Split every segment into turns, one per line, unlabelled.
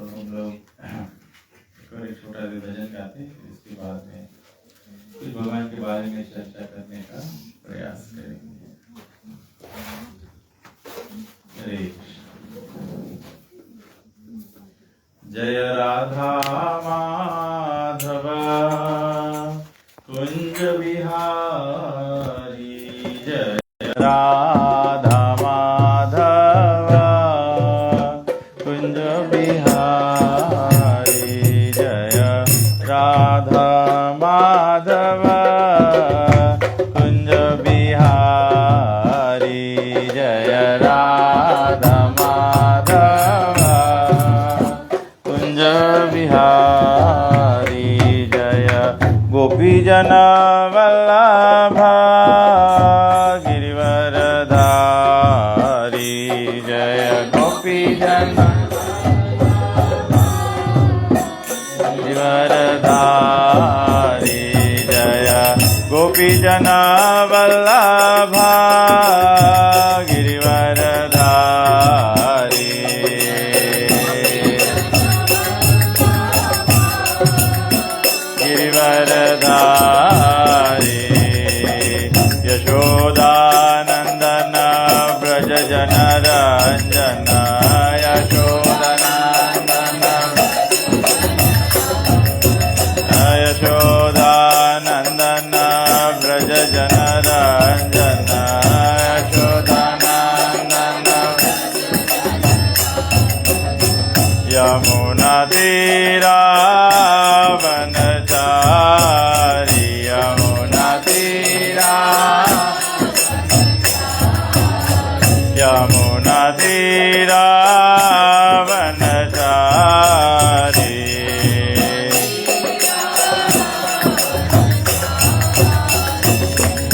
हम लोग एक छोटा सा भजन गाते हैं, इसके बाद में कुछ भगवान के बारे में चर्चा करने का प्रयास करेंगे। हरे जय राधा माधव कुंज बिहारी, जय राधा माधव कुंज बिहारी, जय राधा माधव कुंज बिहारी, जय राधा माधव कुंज बिहारी, जय गोपी जन वल्लभ गिरिवरधारी, जय गोपी जन गिरिवरधारी, जय गोपी जन वल्लभ गिरिवरधारी, गिरिवरधारी, यशोदानंदन ब्रज जन रंजन, यशोदानंदन यशोदानंदन ब्रज जन रंजन, यशोदानंदन यमुना तीरा वनचारी, यमुना तीरा, यमुना तीरा वनचारी,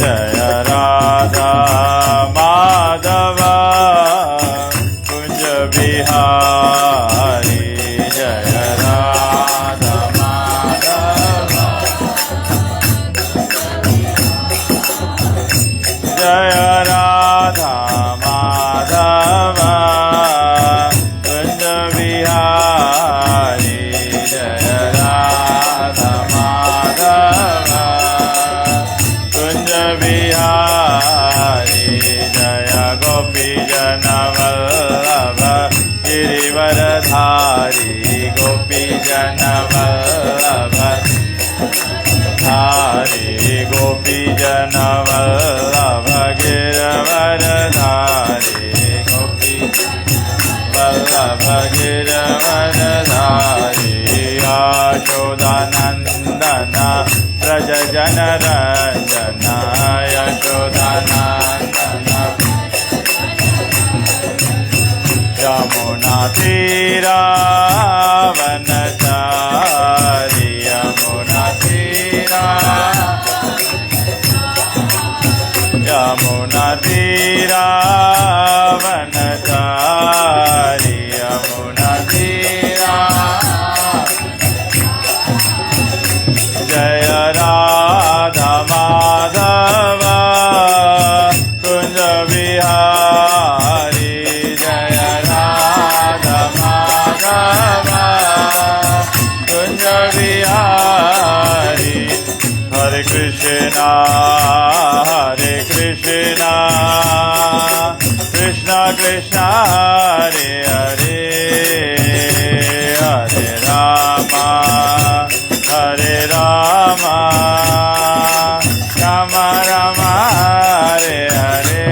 जय राधा माधव कुंज बिहारी, जय राधा माधव, जय राधा माधव कुंज बिहारी, जय राधा माधव कुंज बिहारी, जय गोपी जन वल्लभ गिरिवरधारी, गोपी जन वल्लभ धारी, गोपी जन वल्लभ गिरिवरधारी, गोपी वल्लभ गिरिवरधारी, यशोदानंदन ब्रज जन रंजन, यशोदानंदन यमुना तीरा वनचारी, यमुना तीरा, यमुना तीरा वनचारी, यमुना तीरा, जय राधा माधव कुंज बिहारी, जय राधा माधव कुंज बिहारी, हरे कृष्णा कृष्णा कृष्णा हरे हरे, हरे रामा राम राम हरे हरे,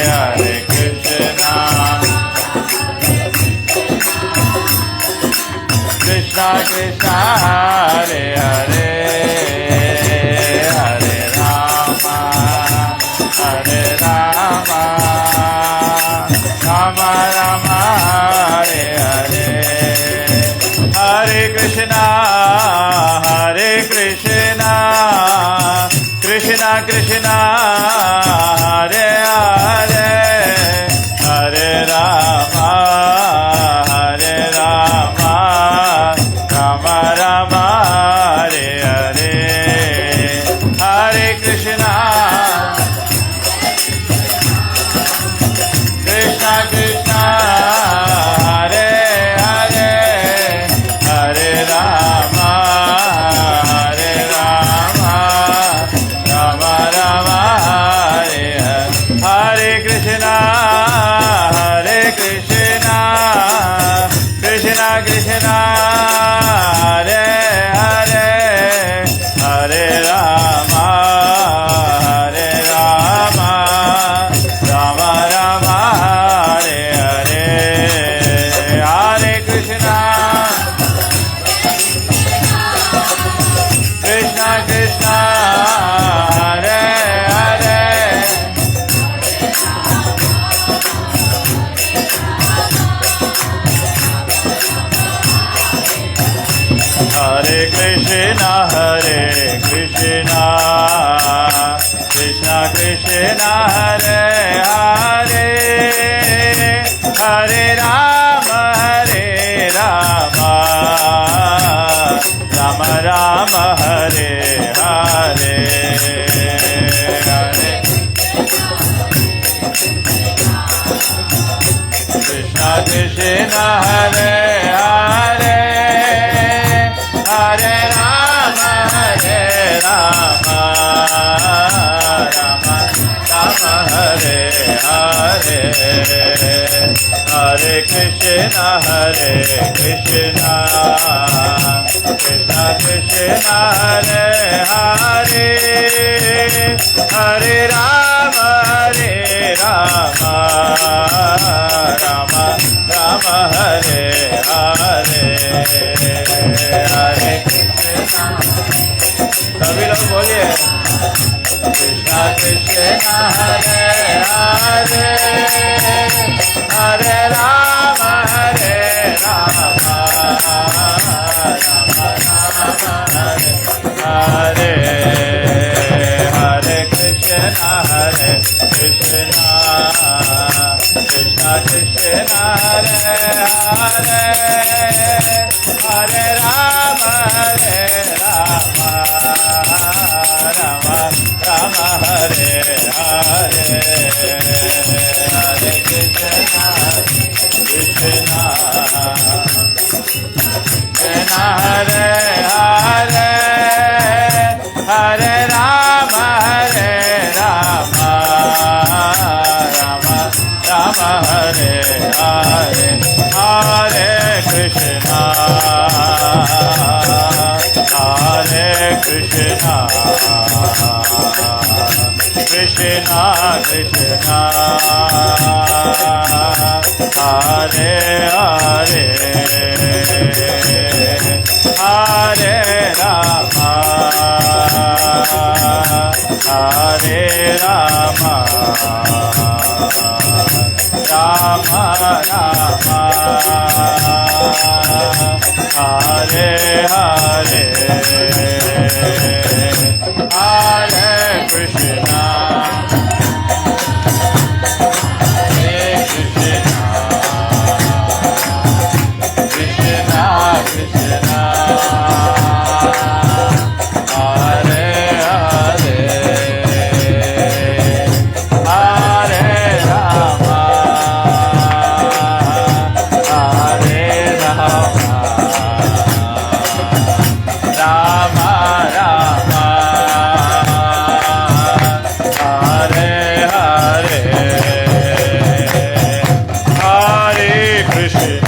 हरे कृष्णा कृष्णा कृष्णा हरे हरे, हरे राम राम राम हरे हरे, हरे कृष्णा कृष्णा कृष्णा हरे हरे, हरे राम राम राम हरे हरे, हरे Krishna Krishna Krishna Hare Hare, Krishna Hare Krishna Krishna Krishna Hare Hare Hare Rama Rama Rama Hare Hare Hare Krishna Krishna Hare Hare Hare Rama Rama Rama Hare Hare Hare Krishna Krishna Krishna Hare Hare Hare Rama Rama Rama Hare Hare Hare Krishna सभी लोग बोलिए Krishna Krishna Hare Hare Hare Ram Hare Hare Krishna Krishna Krishna Hare Hare Hare Ram Rama Hare Hare Hare Krishna Krishna Krishna Hare Hare Hare Rama Rama Hare Hare Hare Krishna Hare Krishna Krishna Krishna Hare Hare Hare Rama Rama Rama Hare Hare Hare Krishna Krishna Krishna Hare Hare Hare Rama Hare Rama Rama Rama Hare Hare Hare Krishna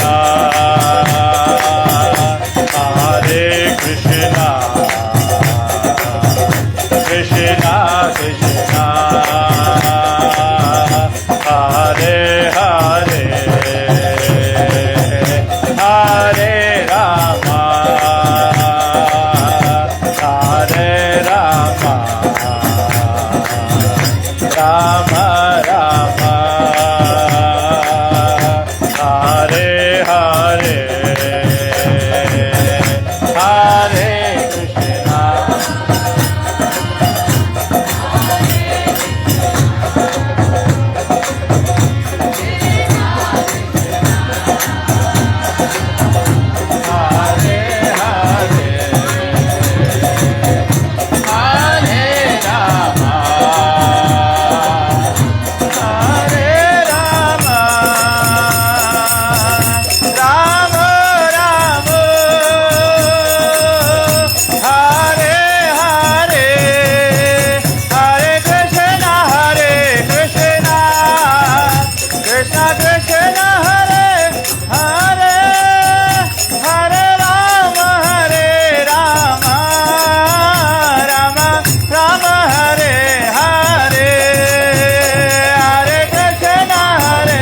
Hare Krishna Krishna Krishna Hare Hare Hare Rama Hare Rama Rama Rama Hare Hare Hare Krishna Hare Hare Hare Rama Hare Rama Rama Rama Hare Hare Hare Krishna Krishna Krishna Krishna Hare Hare Hare Rama Rama Rama Hare Hare Hare Krishna Hare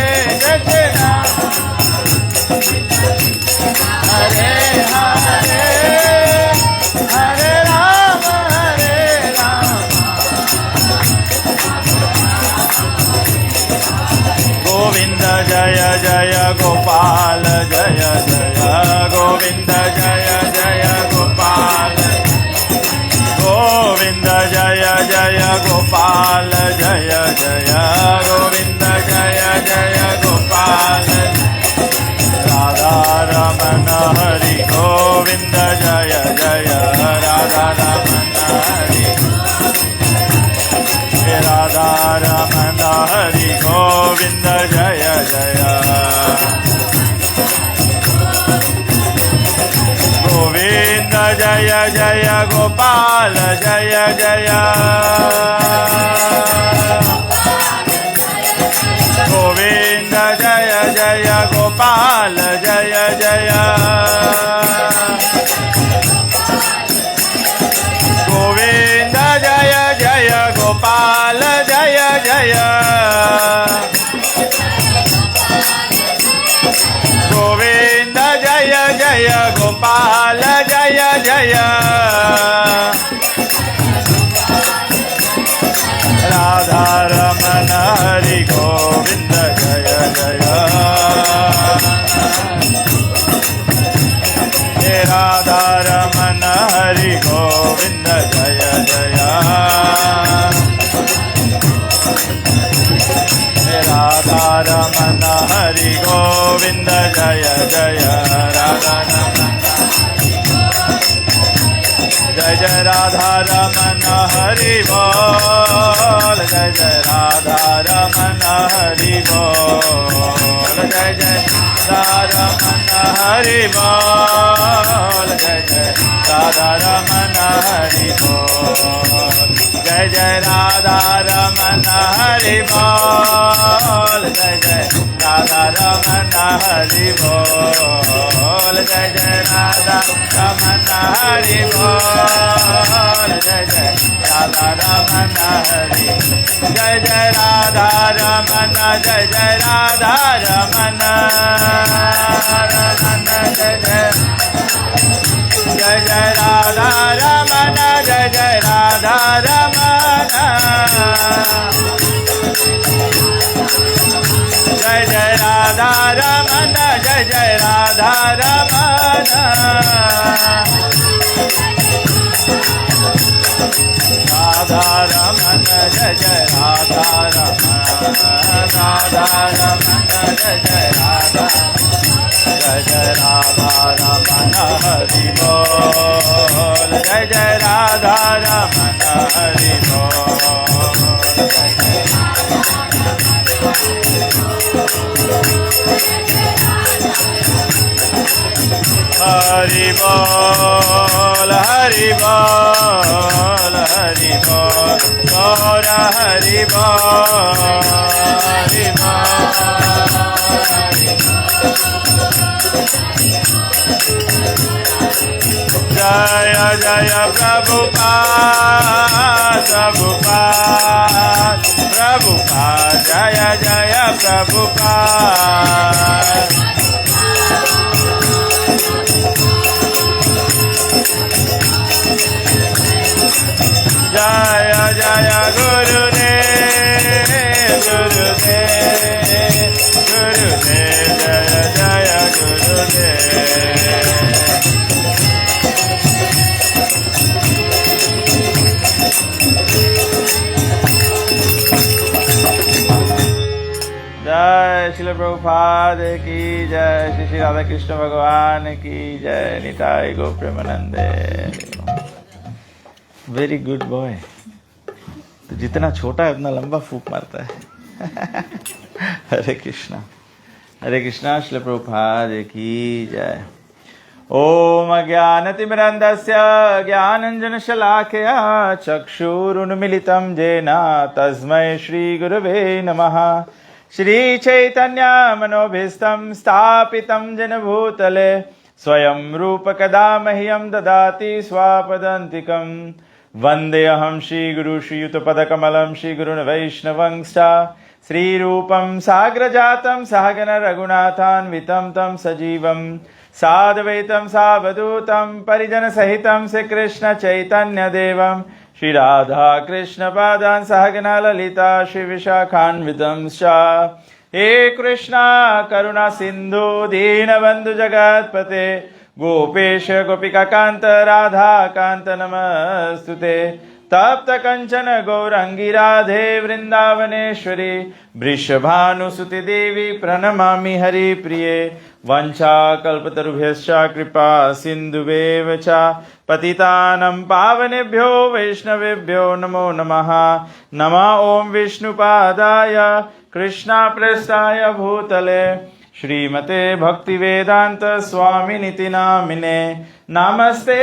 Hare Hare Rama Govinda Jaya Jaya Gopal Jaya Jaya Govinda Jaya Jaya Gopal रमण हरि गोविंद जय जय राधा रमण हरि राधा रमण हरि गोविंद जय जय गोविंद जय जय गोपाल जय जय गोविंद जय जय गोपाल जय जय गोविंद जय जय गोपाल जय जय गोविंद जय जय गोपाल जय जय राधा रमण हरि गोविंद जय जय राधा रमण हरि गोविंद जय जय राधा रमण हरि गोविंद जय जय राधा रमण जय जय राधा रमण हरि बोल जय जय राधा रमण हरि बोल जय जय राधा रमण हरि बोल जय जय राधा रमण हरि बोल जय जय राधा रमण हरि बोल जय जय राधा रमण हरि बोल जय जय राधा रमण हरि बोल जय जय राधा रमण हरि जय जय राधा रमण जय जय राधा रमण जय जय जय जय राधा रमण जय जय राधा रमण जय जय राधा रमण जय जय राधा रमण राधा रमण जय जय राधा रमण राधा रमण जय जय राधा जय जय राधा रमण हरि बोल जय जय राधा रमण हरि बोल हरि बोल हरि बोल हरि बोल गौर हरि बोल हरि जय जय प्रभुपाद प्रभुपाद प्रभुपाद जय जय प्रभुपाद जय जय गुरुदेव गुरुदेव गुरुदेव जय जय गुरुदेव जय श्रील प्रभुपाद की जय श्री श्री राधा कृष्ण भगवान की जय निताई गो प्रेमानंदे वेरी गुड बॉय तो जितना छोटा है उतना लंबा फूक मारता है हरे कृष्णा श्रील प्रभुपाद की जय ओम ज्ञानतिमिरन्धस्य ज्ञानञ्जनशलाकया चक्षुरुन्मिलितं येन तस्मै श्रीगुरवे नमः श्रीचैतन्यमनोभीष्टं स्थापितं जनभूतले स्वयं रूपकदा मह्यं ददाति स्वापदान्तिकं वन्देऽहं श्रीगुरु श्रीयुतपदकमलं श्रीगुरुन् वैष्णवंश्च श्रीरूपं साग्रजातं सहगण रघुनाथान्वितं तं सजीवं साद्वैतं सावधूतं परिजनसहितं श्रीकृष्ण चैतन्यदेवं श्रीराधा कृष्णपादान् सहगण ललिता श्रीविशाखान्वितं च हे कृष्णा करुणा सिन्धु दीनबन्धु जगत्पते गोपेश गोपिकान्त राधा कान्त नमस्तुते तप्त कंचन गौरंगी राधे वृंदावनेश्वरी वृषभानुसुते देवी प्रणमामि हरिप्रिये वंशाकल्पतरुभ्यश्च कृपा सिन्धुभ्येव च पतितानं पावनेभ्यो वैष्णवेभ्यो नमो नमः। नमः ओं विष्णुपादाय कृष्णाप्रेष्ठाय भूतले श्रीमते भक्तिवेदांत स्वामिनिति नामिने। नमस्ते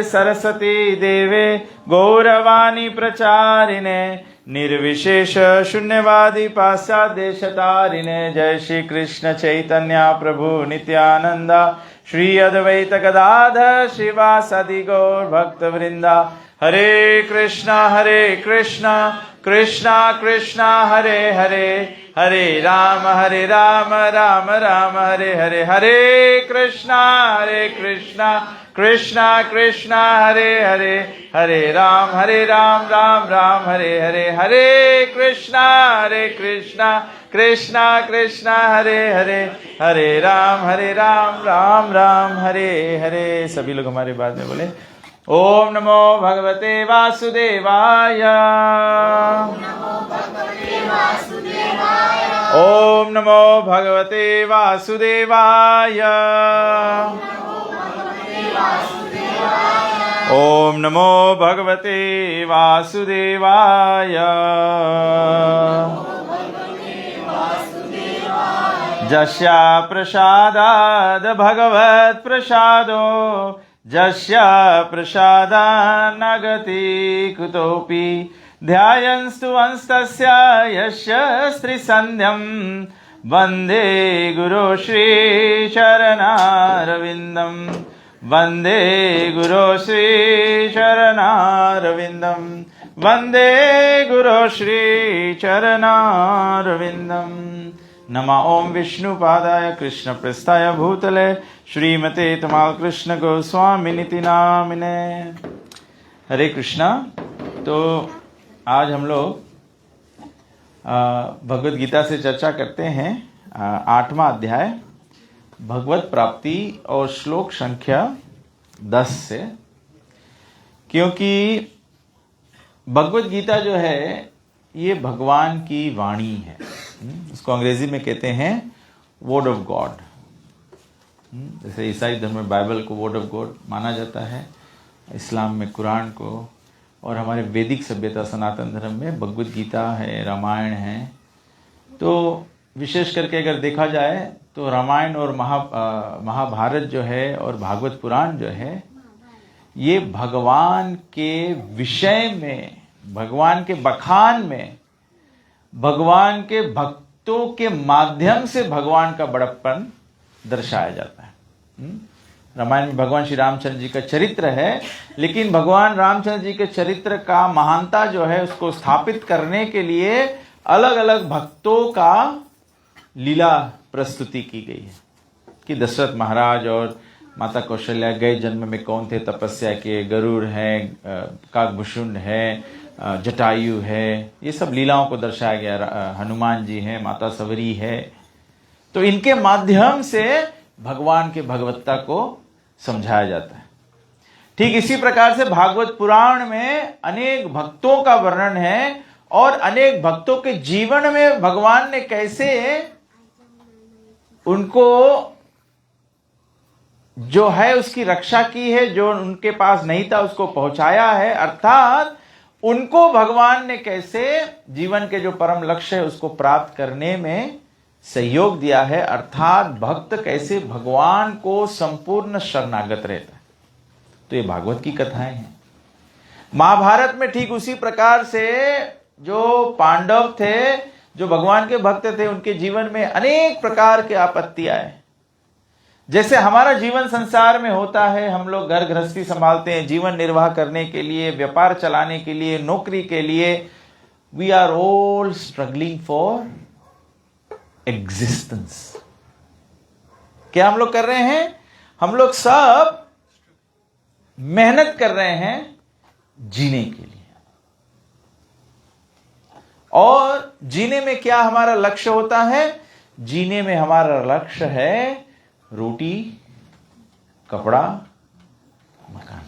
सरस्वती देवे गौरवाणी प्रचारिणे निर्विशेष शून्यवादी पाश्चादेशतारिणे। जय श्री कृष्ण चैतन्य प्रभु नित्यानंद श्री अद्वैत गदाधर श्रीवासादि गौर भक्त वृंदा। हरे कृष्णा कृष्णा कृष्णा हरे हरे, हरे राम राम राम हरे हरे। हरे कृष्णा कृष्णा कृष्णा हरे हरे, हरे राम राम राम हरे हरे। हरे कृष्णा कृष्णा कृष्णा हरे हरे, हरे राम राम राम हरे हरे। सभी लोग हमारे बाद में बोले ओम नमो भगवते वासुदेवाय, ओम नमो भगवते वासुदेवाय, ओम नमो भगवते वासुदेवाय। जस्या प्रसादाद भगवत प्रसादो, जस्या प्रसादान्नगति कुतोऽपि। ध्यायन्स्तु अंस्तस्य यस्य स्त्रीसन्ध्यं, वन्दे गुरो श्री चरणारविन्दं, वन्दे गुरो श्री चरणारविन्दं, वन्दे गुरो श्री चरणारविन्दं। नमः ओं विष्णुपादाय कृष्णप्रेष्ठाय भूतले श्रीमते तमाल कृष्ण गोस्वामिनिति नामिने। हरे कृष्णा। तो आज हम लोग भगवद गीता से चर्चा करते हैं 8वां अध्याय भगवत प्राप्ति और श्लोक संख्या 10 से। क्योंकि भगवद गीता जो है ये भगवान की वाणी है। इसको अंग्रेजी में कहते हैं वर्ड ऑफ गॉड। जैसे ईसाई धर्म में बाइबल को वर्ड ऑफ गॉड माना जाता है, इस्लाम में कुरान को, और हमारे वैदिक सभ्यता सनातन धर्म में भगवद गीता है, रामायण है। तो विशेष करके अगर देखा जाए तो रामायण और महाभारत जो है और भागवत पुराण जो है ये भगवान के विषय में, भगवान के बखान में, भगवान के भक्तों के माध्यम से भगवान का बड़प्पन दर्शाया जाता है। रामायण में भगवान श्री रामचंद्र जी का चरित्र है, लेकिन भगवान रामचंद्र जी के चरित्र का महानता जो है उसको स्थापित करने के लिए अलग अलग भक्तों का लीला प्रस्तुति की गई है कि दशरथ महाराज और माता कौशल्या गए जन्म में कौन थे, तपस्या के, गरुड़ है, काकभूषुंड है, जटायु है, ये सब लीलाओं को दर्शाया गया। हनुमान जी हैं, माता सवरी है। तो इनके माध्यम से भगवान के भगवत्ता को समझाया जाता है। ठीक इसी प्रकार से भागवत पुराण में अनेक भक्तों का वर्णन है और अनेक भक्तों के जीवन में भगवान ने कैसे उनको जो है उसकी रक्षा की है, जो उनके पास नहीं था उसको पहुंचाया है। अर्थात उनको भगवान ने कैसे जीवन के जो परम लक्ष्य है उसको प्राप्त करने में सहयोग दिया है। अर्थात भक्त कैसे भगवान को संपूर्ण शरणागत रहता है। तो ये भागवत की कथाएं हैं। महाभारत में ठीक उसी प्रकार से जो पांडव थे, जो भगवान के भक्त थे, उनके जीवन में अनेक प्रकार के आपत्ति आए। जैसे हमारा जीवन संसार में होता है, हम लोग घर गृहस्थी संभालते हैं, जीवन निर्वाह करने के लिए, व्यापार चलाने के लिए, नौकरी के लिए। We are all struggling for existence. क्या हम लोग कर रहे हैं? हम लोग सब मेहनत कर रहे हैं जीने के लिए। और जीने में क्या हमारा लक्ष्य होता है? जीने में हमारा लक्ष्य है रोटी, कपड़ा, मकान।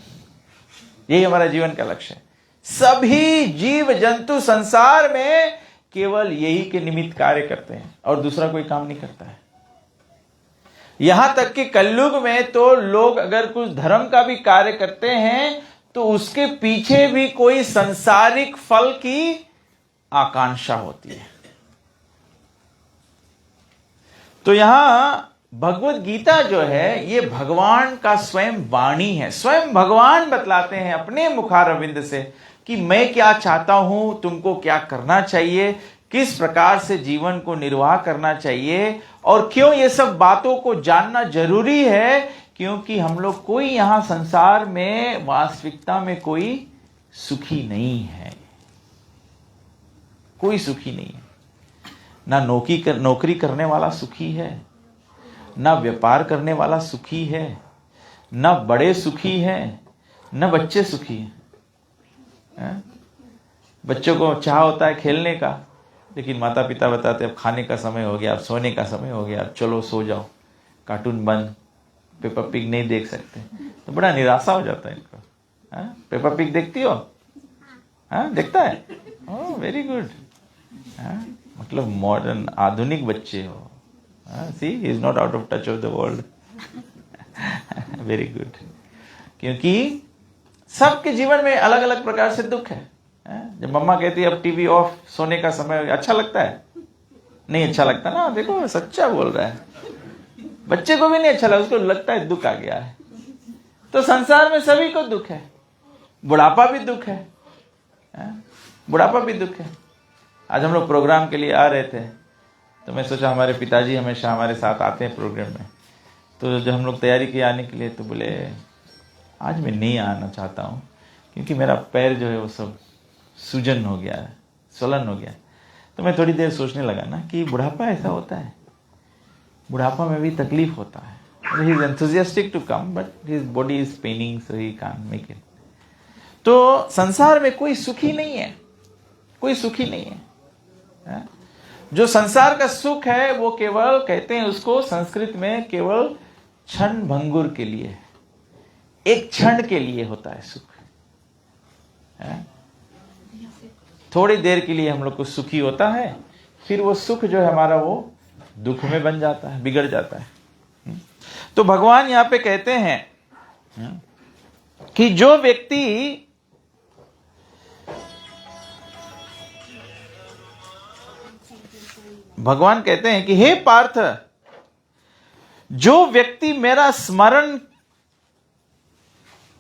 यही हमारा जीवन का लक्ष्य है। सभी जीव जंतु संसार में केवल यही के निमित्त कार्य करते हैं और दूसरा कोई काम नहीं करता है। यहां तक कि कलयुग में तो लोग अगर कुछ धर्म का भी कार्य करते हैं तो उसके पीछे भी कोई सांसारिक फल की आकांक्षा होती है। तो यहां भगवत गीता जो है ये भगवान का स्वयं वाणी है। स्वयं भगवान बतलाते हैं अपने मुखारविंद से कि मैं क्या चाहता हूं, तुमको क्या करना चाहिए, किस प्रकार से जीवन को निर्वाह करना चाहिए और क्यों ये सब बातों को जानना जरूरी है। क्योंकि हम लोग कोई यहां संसार में वास्तविकता में कोई सुखी नहीं है, कोई सुखी नहीं है। ना नौकरी करने वाला सुखी है, ना व्यापार करने वाला सुखी है, ना बड़े सुखी है, ना बच्चे सुखी हैं। बच्चों को चाह होता है खेलने का, लेकिन माता पिता बताते अब खाने का समय हो गया, अब सोने का समय हो गया, अब चलो सो जाओ, कार्टून बंद, पेपा पिग नहीं देख सकते, तो बड़ा निराशा हो जाता है इनको। पेपा पिग देखती हो? देखता है? Oh very good. मतलब मॉडर्न आधुनिक बच्चे हो। See he is not out of touch of the world. Very good. क्योंकि सबके जीवन में अलग अलग प्रकार से दुख है। जब मम्मा कहती है अब टीवी ऑफ, सोने का समय, अच्छा लगता है? नहीं अच्छा लगता ना। देखो सच्चा बोल रहा है, बच्चे को भी नहीं अच्छा लगता, उसको लगता है दुख आ गया है। तो संसार में सभी को दुख है, बुढ़ापा भी दुख है, बुढ़ापा भी दुख है। आज हम लोग प्रोग्राम के लिए आ रहे थे तो मैं सोचा, हमारे पिताजी हमेशा हमारे साथ आते हैं प्रोग्राम में, तो जब हम लोग तैयारी किए आने के लिए तो बोले आज मैं नहीं आना चाहता हूँ क्योंकि मेरा पैर जो है वो सब सूजन हो गया है, स्वलन हो गया। तो मैं थोड़ी देर सोचने लगा ना कि बुढ़ापा ऐसा होता है, बुढ़ापा में भी तकलीफ होता है। He is enthusiastic to come but his body is paining so he can't make it. तो संसार में कोई सुखी नहीं है, कोई सुखी नहीं है। जो संसार का सुख है वो केवल, कहते हैं उसको संस्कृत में, केवल क्षण भंगुर के लिए, एक क्षण के लिए होता है सुख। थोड़ी देर के लिए हम लोग को सुखी होता है, फिर वो सुख जो है हमारा वो दुख में बन जाता है, बिगड़ जाता है। तो भगवान यहां पे कहते हैं कि जो व्यक्ति भगवान कहते हैं कि हे पार्थ, जो व्यक्ति मेरा स्मरण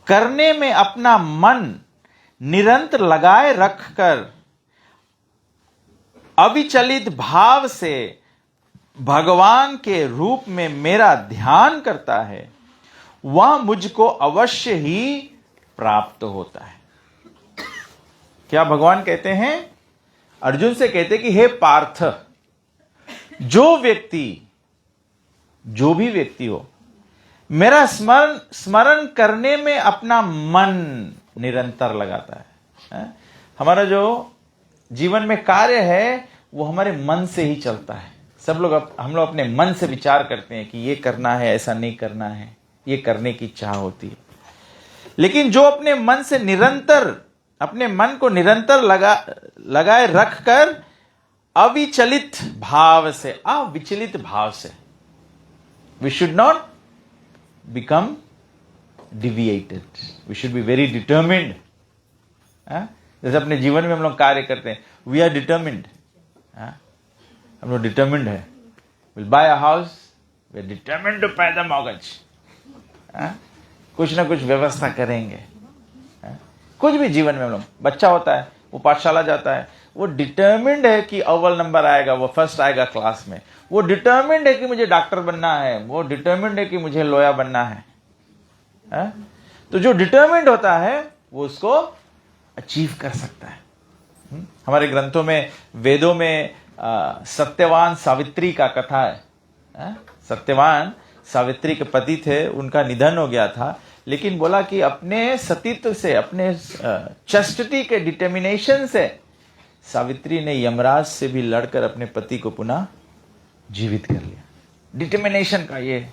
करने में अपना मन निरंतर लगाए रखकर अविचलित भाव से भगवान के रूप में मेरा ध्यान करता है, वह मुझको अवश्य ही प्राप्त होता है। क्या भगवान कहते हैं? अर्जुन से कहते हैं कि हे पार्थ, जो व्यक्ति, जो भी व्यक्ति हो, मेरा स्मरण करने में अपना मन निरंतर लगाता है। हमारा जो जीवन में कार्य है वो हमारे मन से ही चलता है। सब लोग हम लोग अपने मन से विचार करते हैं कि ये करना है, ऐसा नहीं करना है, ये करने की इच्छा होती है। लेकिन जो अपने मन से निरंतर, अपने मन को निरंतर लगाए रखकर अविचलित भाव से, अविचलित भाव से, we should not become deviated, we should be very determined. जैसे अपने जीवन में हम लोग कार्य करते हैं, वी आर डिटर्मिन्ड, हम लोग डिटर्मिन्ड है, will buy a house, we are determined to pay the mortgage, कुछ ना कुछ व्यवस्था करेंगे। कुछ भी जीवन में हम लोग, बच्चा होता है वो पाठशाला जाता है, वो डिटर्मिन्ड है कि अव्वल नंबर आएगा, वो फर्स्ट आएगा क्लास में, वो डिटर्मिन्ड है कि मुझे डॉक्टर बनना है, वो डिटर्मिन्ड है कि मुझे लॉयर बनना है। तो जो डिटर्मिन्ड होता है वो उसको अचीव कर सकता है। हमारे ग्रंथों में, वेदों में सत्यवान सावित्री का कथा है। सत्यवान सावित्री के पति थे, उनका निधन हो गया था, लेकिन बोला कि अपने सतीत्व से, अपने चस्टिटी के डिटर्मिनेशन से सावित्री ने यमराज से भी लड़कर अपने पति को पुनः जीवित कर लिया। डिटर्मिनेशन का ये।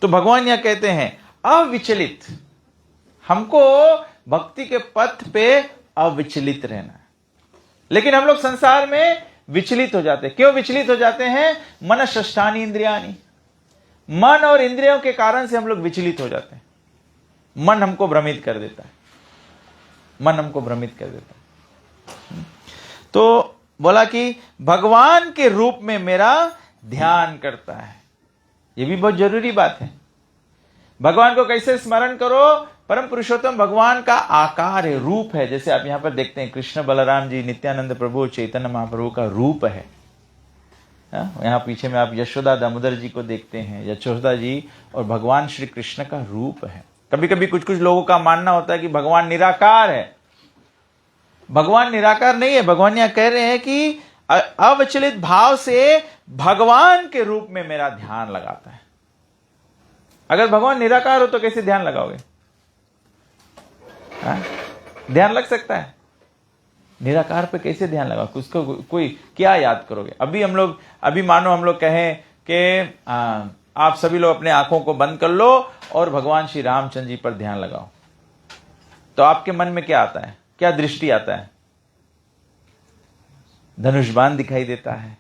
तो भगवान यह कहते हैं अविचलित, हमको भक्ति के पथ पे अविचलित रहना है। लेकिन हम लोग संसार में विचलित हो जाते हैं। क्यों विचलित हो जाते हैं? मन षष्ठानि इंद्रियानि, मन और इंद्रियों के कारण से हम लोग विचलित हो जाते हैं। मन हमको भ्रमित कर देता है, मन हमको भ्रमित कर देता है। तो बोला कि भगवान के रूप में मेरा ध्यान करता है। यह भी बहुत जरूरी बात है। भगवान को कैसे स्मरण करो? परम पुरुषोत्तम भगवान का आकार है, रूप है। जैसे आप यहां पर देखते हैं कृष्ण बलराम जी, नित्यानंद प्रभु, चैतन्य महाप्रभु का रूप है। यहां पीछे में आप यशोदा दामोदर जी को देखते हैं, यशोदा जी और भगवान श्री कृष्ण का रूप है। कभी कभी कुछ कुछ लोगों का मानना होता है कि भगवान निराकार है। भगवान निराकार नहीं है। भगवान यहां कह रहे हैं कि अविचलित भाव से भगवान के रूप में मेरा ध्यान लगाता है। अगर भगवान निराकार हो तो कैसे ध्यान लगाओगे? ध्यान लग सकता है? निराकार पे कैसे ध्यान लगाओगे? उसको कोई क्या याद करोगे? अभी मानो हम लोग कहें कि आप सभी लोग अपने आंखों को बंद कर लो और भगवान श्री रामचंद्र जी पर ध्यान लगाओ, तो आपके मन में क्या आता है? क्या दृष्टि आता है? धनुष बाण दिखाई देता है।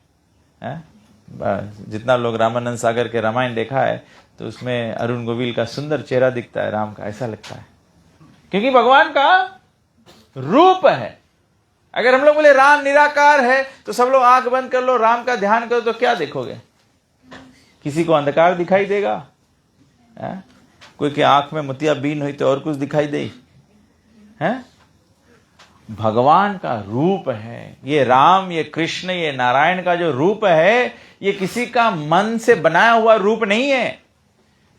जितना लोग रामानंद सागर के रामायण देखा है तो उसमें अरुण गोविल का सुंदर चेहरा दिखता है, राम का, ऐसा लगता है, क्योंकि भगवान का रूप है। अगर हम लोग बोले राम निराकार है तो सब लोग आंख बंद कर लो, राम का ध्यान करो, तो क्या देखोगे? किसी को अंधकार दिखाई देगा? कोई के आंख में मोतियाबीन हुई तो और कुछ दिखाई दे? भगवान का रूप है ये राम, ये कृष्ण, ये नारायण का जो रूप है, ये किसी का मन से बनाया हुआ रूप नहीं है।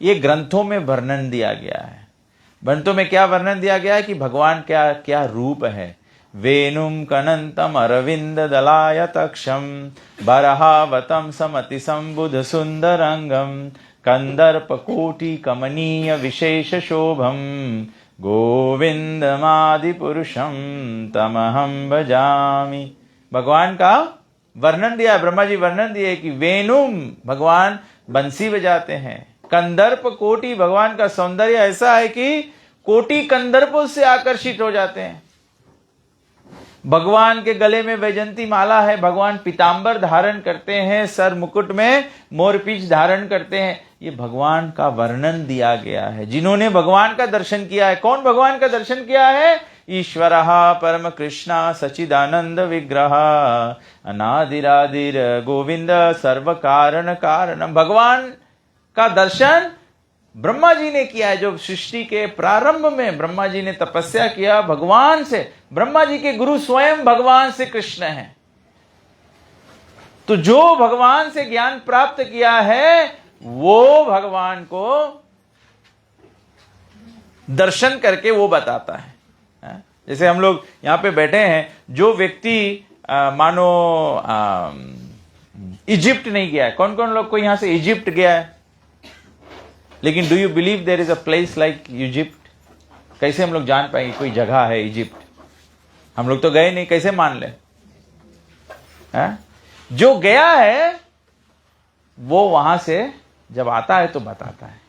ये ग्रंथों में वर्णन दिया गया है। ग्रंथों में क्या वर्णन दिया गया है कि भगवान क्या क्या रूप है। वेणुम कनंतम अरविंद दलायतक्षम बरहावतम समति संबुध सुंदरंगम कंदर्प कोटि कमनीय विशेष शोभम गोविंदमादि पुरुषम तमहम भजामि। भगवान का वर्णन दिया है, ब्रह्मा जी वर्णन दिए कि वेणुम, भगवान बंसी बजाते हैं। कंदर्प कोटि, भगवान का सौंदर्य ऐसा है कि कोटि कंदर्पों से आकर्षित हो जाते हैं। भगवान के गले में वैजंती माला है, भगवान पीतांबर धारण करते हैं, सर मुकुट में मोरपींछ धारण करते हैं। ये भगवान का वर्णन दिया गया है। जिन्होंने भगवान का दर्शन किया है, कौन भगवान का दर्शन किया है? ईश्वरः परम कृष्ण सच्चिदानंद विग्रह अनादिरादिर गोविंद सर्व कारण कारणम। भगवान का दर्शन ब्रह्मा जी ने किया है। जो सृष्टि के प्रारंभ में ब्रह्मा जी ने तपस्या किया भगवान से, ब्रह्मा जी के गुरु स्वयं भगवान से कृष्ण हैं। तो जो भगवान से ज्ञान प्राप्त किया है वो भगवान को दर्शन करके वो बताता है। जैसे हम लोग यहां पे बैठे हैं, जो व्यक्ति मानो इजिप्ट नहीं गया है, कौन कौन लोग को यहां से इजिप्ट गया है? लेकिन do you believe there is a place like Egypt? कैसे हम लोग जान पाएंगे कोई जगह है इजिप्ट? हम लोग तो गए नहीं, कैसे मान ले? जो गया है वो वहां से जब आता है तो बताता है।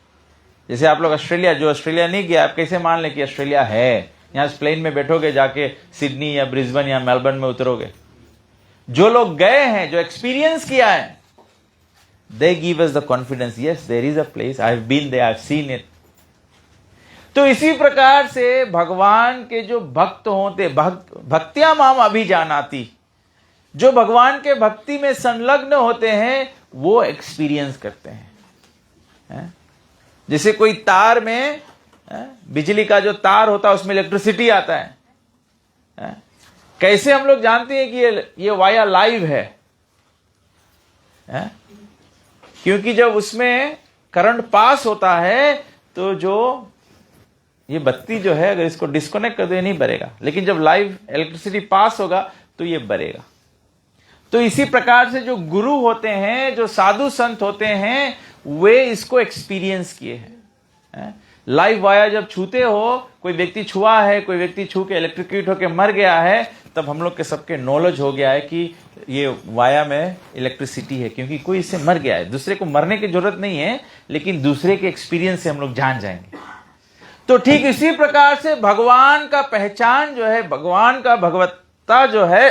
जैसे आप लोग ऑस्ट्रेलिया, जो ऑस्ट्रेलिया नहीं गया, आप कैसे मान ले कि ऑस्ट्रेलिया है? यहां प्लेन में बैठोगे, जाके सिडनी या ब्रिस्बेन या मेलबर्न में उतरोगे। जो लोग गए हैं, जो एक्सपीरियंस किया है, they give us the confidence, yes there is a place, I have been there, I have seen it. तो इसी प्रकार से भगवान के जो भक्त होते, भक्त्या माम अभिजानाति, जो भगवान के भक्ति में संलग्न होते हैं वो एक्सपीरियंस करते हैं। जैसे कोई तार में, बिजली का जो तार होता है उसमें इलेक्ट्रिसिटी आता है। कैसे हम लोग जानते हैं कि ये वाया लाइव है? क्योंकि जब उसमें करंट पास होता है तो जो ये बत्ती जो है, अगर इसको डिस्कनेक्ट कर दो ये नहीं बरेगा, लेकिन जब लाइव इलेक्ट्रिसिटी पास होगा तो ये बरेगा। तो इसी प्रकार से जो गुरु होते हैं, जो साधु संत होते हैं, वे इसको एक्सपीरियंस किए हैं। लाइव वाया जब छूते हो, कोई व्यक्ति छुआ है, कोई व्यक्ति छू के इलेक्ट्रिक्यूट होकर मर गया है, तब हम लोग के सबके नॉलेज हो गया है कि ये वाया में इलेक्ट्रिसिटी है, क्योंकि कोई इससे मर गया है। दूसरे को मरने की जरूरत नहीं है, लेकिन दूसरे के एक्सपीरियंस से हम लोग जान जाएंगे। तो ठीक इसी प्रकार से भगवान का पहचान जो है, भगवान का भगवत्ता जो है,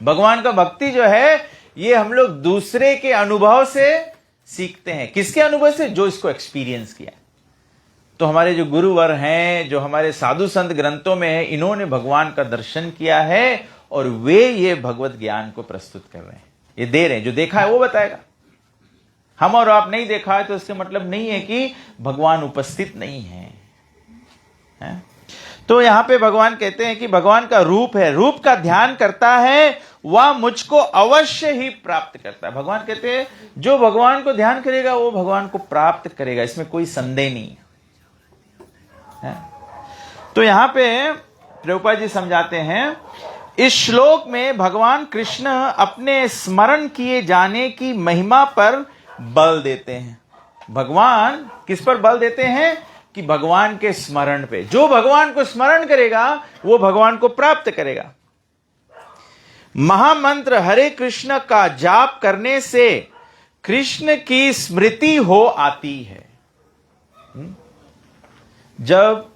भगवान का भक्ति जो है, ये हम लोग दूसरे के अनुभव से सीखते हैं। किसके अनुभव से? जो इसको एक्सपीरियंस किया। तो हमारे जो गुरुवर हैं, जो हमारे साधु संत ग्रंथों में है, इन्होंने भगवान का दर्शन किया है और वे ये भगवत ज्ञान को प्रस्तुत कर रहे हैं, ये दे रहे हैं। जो देखा है वो बताएगा। हम और आप नहीं देखा है तो इसका मतलब नहीं है कि भगवान उपस्थित नहीं है? तो यहां पे भगवान कहते हैं कि भगवान का रूप है, रूप का ध्यान करता है वह मुझको अवश्य ही प्राप्त करता है। भगवान कहते हैं जो भगवान को ध्यान करेगा वो भगवान को प्राप्त करेगा, इसमें कोई संदेह नहीं है। तो यहां पे प्रभुपाद जी समझाते हैं, इस श्लोक में भगवान कृष्ण अपने स्मरण किए जाने की महिमा पर बल देते हैं। भगवान किस पर बल देते हैं? कि भगवान के स्मरण पे। जो भगवान को स्मरण करेगा वो भगवान को प्राप्त करेगा। महामंत्र हरे कृष्ण का जाप करने से कृष्ण की स्मृति हो आती है। जब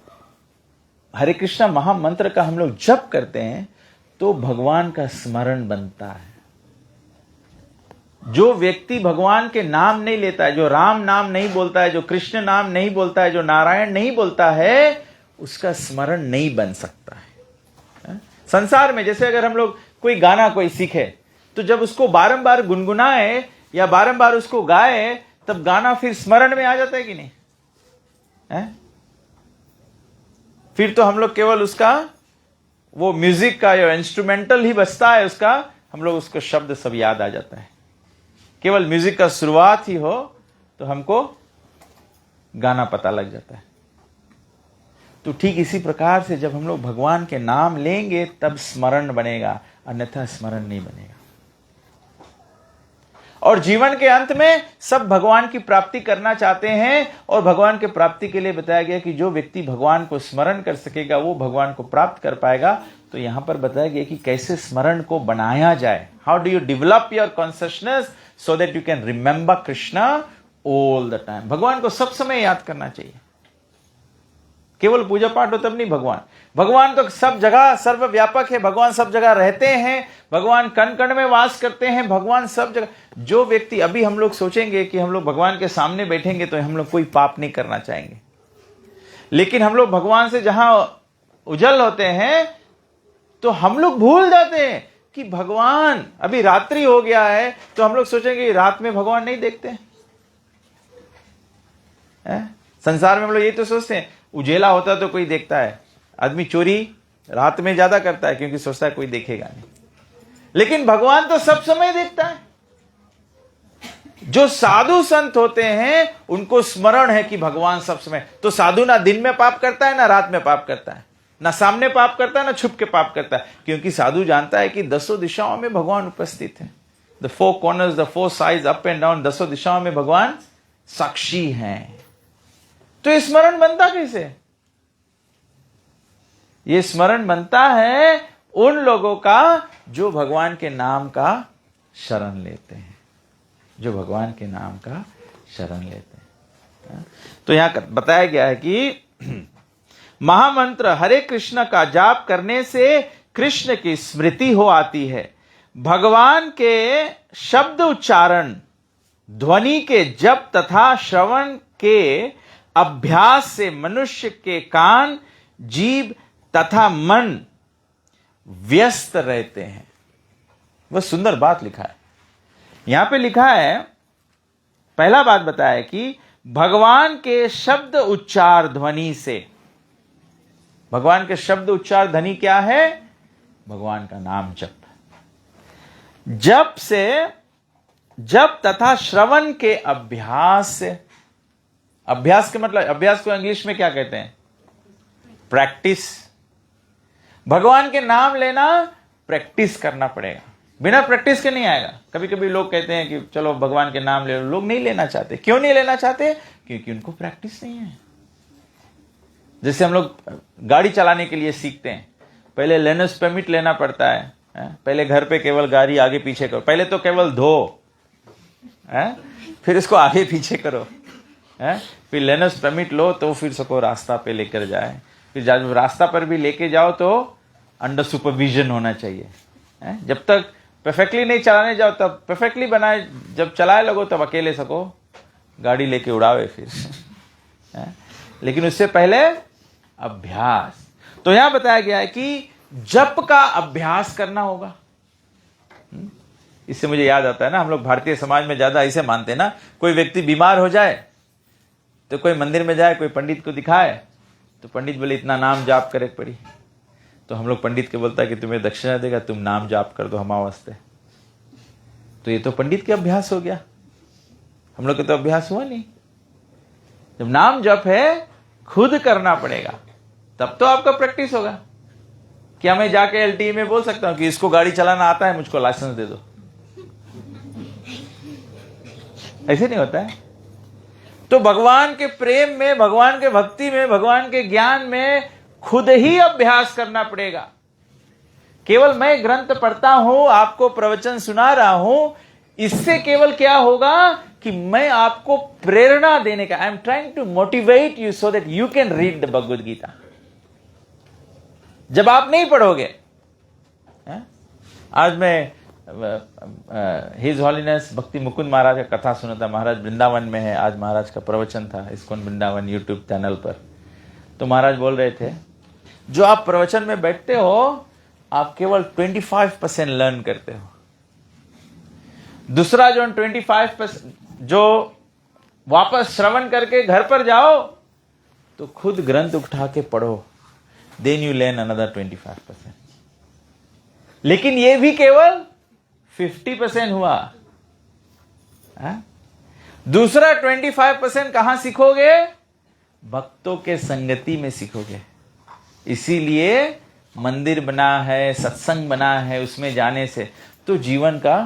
हरे कृष्ण महामंत्र का हम लोग जप करते हैं तो भगवान का स्मरण बनता है। जो व्यक्ति भगवान के नाम नहीं लेता है, जो राम नाम नहीं बोलता है, जो कृष्ण नाम नहीं बोलता है, जो नारायण नहीं बोलता है, उसका स्मरण नहीं बन सकता है। संसार में जैसे अगर हम लोग कोई गाना कोई सीखे तो जब उसको बारंबार गुनगुनाए या बारंबार उसको गाए तब गाना फिर स्मरण में आ जाता है कि नहीं है? फिर तो हम लोग केवल उसका वो म्यूजिक का या इंस्ट्रूमेंटल ही बजता है, उसका हम लोग उसको शब्द सब याद आ जाता है। केवल म्यूजिक का शुरुआत ही हो तो हमको गाना पता लग जाता है। तो ठीक इसी प्रकार से जब हम लोग भगवान के नाम लेंगे तब स्मरण बनेगा, अन्यथा स्मरण नहीं बनेगा। और जीवन के अंत में सब भगवान की प्राप्ति करना चाहते हैं और भगवान के प्राप्ति के लिए बताया गया कि जो व्यक्ति भगवान को स्मरण कर सकेगा वो भगवान को प्राप्त कर पाएगा। तो यहां पर बताया गया कि कैसे स्मरण को बनाया जाए। How do you develop your consciousness so that you can remember Krishna all the time. भगवान को सब समय याद करना चाहिए, केवल पूजा पाठ हो तब नहीं। भगवान तो सब जगह सर्वव्यापक है, भगवान सब जगह रहते हैं, भगवान कण कण में वास करते हैं, भगवान सब जगह। जो व्यक्ति अभी हम लोग सोचेंगे कि हम लोग भगवान के सामने बैठेंगे तो हम लोग कोई पाप नहीं करना चाहेंगे, लेकिन हम लोग भगवान से जहां उजल होते हैं तो हम लोग भूल जाते हैं कि भगवान, अभी रात्रि हो गया है तो हम लोग सोचेंगे रात में भगवान नहीं देखते हैं? संसार में हम लोग ये तो सोचते हैं उजेला होता तो कोई देखता है। आदमी चोरी रात में ज्यादा करता है क्योंकि सोचता है कोई देखेगा नहीं, लेकिन भगवान तो सब समय देखता है। जो साधु संत होते हैं उनको स्मरण है कि भगवान सब समय। तो साधु ना दिन में पाप करता है ना रात में पाप करता है, ना सामने पाप करता है ना छुप के पाप करता है, क्योंकि साधु जानता है कि दसों दिशाओं में भगवान उपस्थित है। The four corners, the four sides, up and down, दसों दिशाओं में भगवान साक्षी हैं। तो स्मरण बनता कैसे? ये स्मरण बनता है उन लोगों का जो भगवान के नाम का शरण लेते हैं, जो भगवान के नाम का शरण लेते हैं। तो यहां बताया गया है कि महामंत्र हरे कृष्ण का जाप करने से कृष्ण की स्मृति हो आती है। भगवान के शब्द उच्चारण, ध्वनि के जप तथा श्रवण के अभ्यास से मनुष्य के कान, जीभ तथा मन व्यस्त रहते हैं। वह सुंदर बात लिखा है यहां पे। लिखा है, पहला बात बताया कि भगवान के शब्द उच्चार ध्वनि से। भगवान के शब्द उच्चार ध्वनि क्या है? भगवान का नाम जप। जप से, जप तथा श्रवण के अभ्यास से। अभ्यास के मतलब, अभ्यास को इंग्लिश में क्या कहते हैं? प्रैक्टिस। भगवान के नाम लेना प्रैक्टिस करना पड़ेगा, बिना प्रैक्टिस के नहीं आएगा। कभी कभी लोग कहते हैं कि चलो भगवान के नाम ले लो, लोग नहीं लेना चाहते। क्यों नहीं लेना चाहते? क्योंकि उनको प्रैक्टिस नहीं है। जैसे हम लोग गाड़ी चलाने के लिए सीखते हैं, पहले लर्नर्स परमिट लेना पड़ता है। पहले घर पे केवल गाड़ी आगे पीछे करो, पहले तो केवल धो, फिर इसको आगे पीछे करो, है, फिर लेनस परमिट लो तो फिर सबको रास्ता पे लेकर जाए, फिर जब रास्ता पर भी लेके जाओ तो अंडर सुपरविजन होना चाहिए। है? जब तक परफेक्टली नहीं चलाने जाओ तब परफेक्टली बनाए, जब चलाए लगो तब अकेले सको गाड़ी लेके उड़ावे फिर। है? लेकिन उससे पहले अभ्यास। तो यहां बताया गया है कि जप का अभ्यास करना होगा। इससे मुझे याद आता है ना, हम लोग भारतीय समाज में ज्यादा ऐसे मानते हैं ना, कोई व्यक्ति बीमार हो जाए तो कोई मंदिर में जाए, कोई पंडित को दिखाए, तो पंडित बोले इतना नाम जाप करे पड़ी, तो हम लोग पंडित के बोलता है कि तुम्हें दक्षिणा देगा, तुम नाम जाप कर दो हमारे वास्ते। तो ये तो पंडित के अभ्यास हो गया, हम लोग के तो अभ्यास हुआ नहीं। जब नाम जप है खुद करना पड़ेगा, तब तो आपका प्रैक्टिस होगा। क्या मैं जाके एलटीई में बोल सकता हूं कि इसको गाड़ी चलाना आता है, मुझको लाइसेंस दे दो? ऐसे नहीं होता है। तो भगवान के प्रेम में, भगवान के भक्ति में, भगवान के ज्ञान में खुद ही अभ्यास करना पड़ेगा। केवल मैं ग्रंथ पढ़ता हूं, आपको प्रवचन सुना रहा हूं, इससे केवल क्या होगा कि मैं आपको प्रेरणा देने का, I am trying to motivate you so that you can read the Bhagavad Gita. जब आप नहीं पढ़ोगे, आज मैं हिज हॉलीनेस भक्ति मुकुंद महाराज का कथा सुना था। महाराज वृंदावन में है, आज महाराज का प्रवचन था इस्कॉन वृंदावन यूट्यूब चैनल पर। तो महाराज बोल रहे थे, जो आप प्रवचन में बैठते हो आप केवल 25% लर्न करते हो। दूसरा जो 25% जो वापस श्रवण करके घर पर जाओ तो खुद ग्रंथ उठा के पढ़ो, देन यू लर्न अनदर 25%। लेकिन ये भी केवल 50% हुआ। दूसरा 25% कहां सीखोगे? भक्तों के संगति में सीखोगे। इसीलिए मंदिर बना है, सत्संग बना है, उसमें जाने से तो जीवन का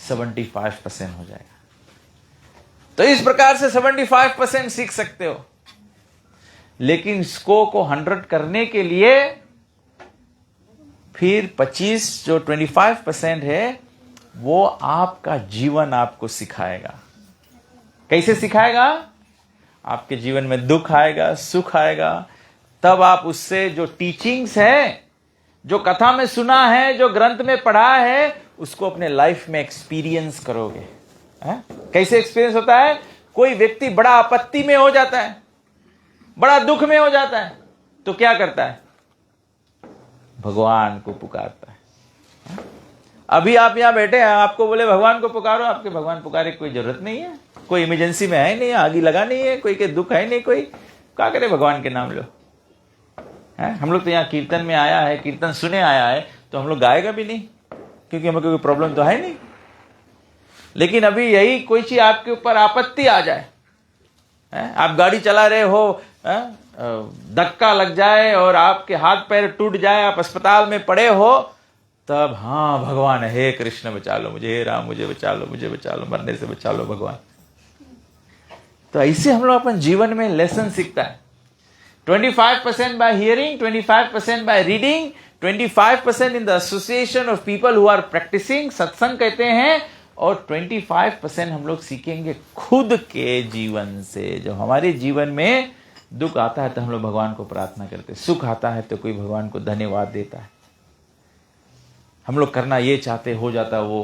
75% हो जाएगा। तो इस प्रकार से 75% सीख सकते हो। लेकिन इसको 100 करने के लिए फिर 25 जो 25% है वो आपका जीवन आपको सिखाएगा। कैसे सिखाएगा? आपके जीवन में दुख आएगा, सुख आएगा, तब आप उससे जो टीचिंग्स है, जो कथा में सुना है, जो ग्रंथ में पढ़ा है, उसको अपने लाइफ में एक्सपीरियंस करोगे। कैसे एक्सपीरियंस होता है? कोई व्यक्ति बड़ा आपत्ति में हो जाता है, बड़ा दुख में हो जाता है, तो क्या करता है? भगवान को पुकारता है। अभी आप यहां बैठे हैं, आपको बोले भगवान को पुकारो, आपके भगवान पुकारे कोई जरूरत नहीं है, कोई इमरजेंसी में है नहीं, आगे लगा नहीं है, कोई के दुख है नहीं, कोई क्या करे, भगवान के नाम लो। है? हम लोग तो यहाँ कीर्तन में आया है, कीर्तन सुने आया है, तो हम लोग गाएगा भी नहीं, क्योंकि हमें कोई प्रॉब्लम तो है नहीं। लेकिन अभी यही कोई चीज आपके ऊपर आपत्ति आ जाए, आप गाड़ी चला रहे हो, धक्का लग जाए और आपके हाथ पैर टूट जाए, आप अस्पताल में पड़े हो, तब हाँ भगवान, हे कृष्ण बचा लो मुझे, हे राम मुझे बचा लो, मुझे बचा लो, मरने से बचा लो भगवान। तो ऐसे हम लोग अपन जीवन में लेसन सीखता है। 25% by hearing, 25% by reading, 25% in the association of people who are practicing, सत्संग कहते हैं, और 25% हम लोग सीखेंगे खुद के जीवन से। जब हमारे जीवन में दुख आता है तो हम लोग भगवान को प्रार्थना करते हैं, सुख आता है तो कोई भगवान को धन्यवाद देता है। हम लोग करना ये चाहते हो जाता वो,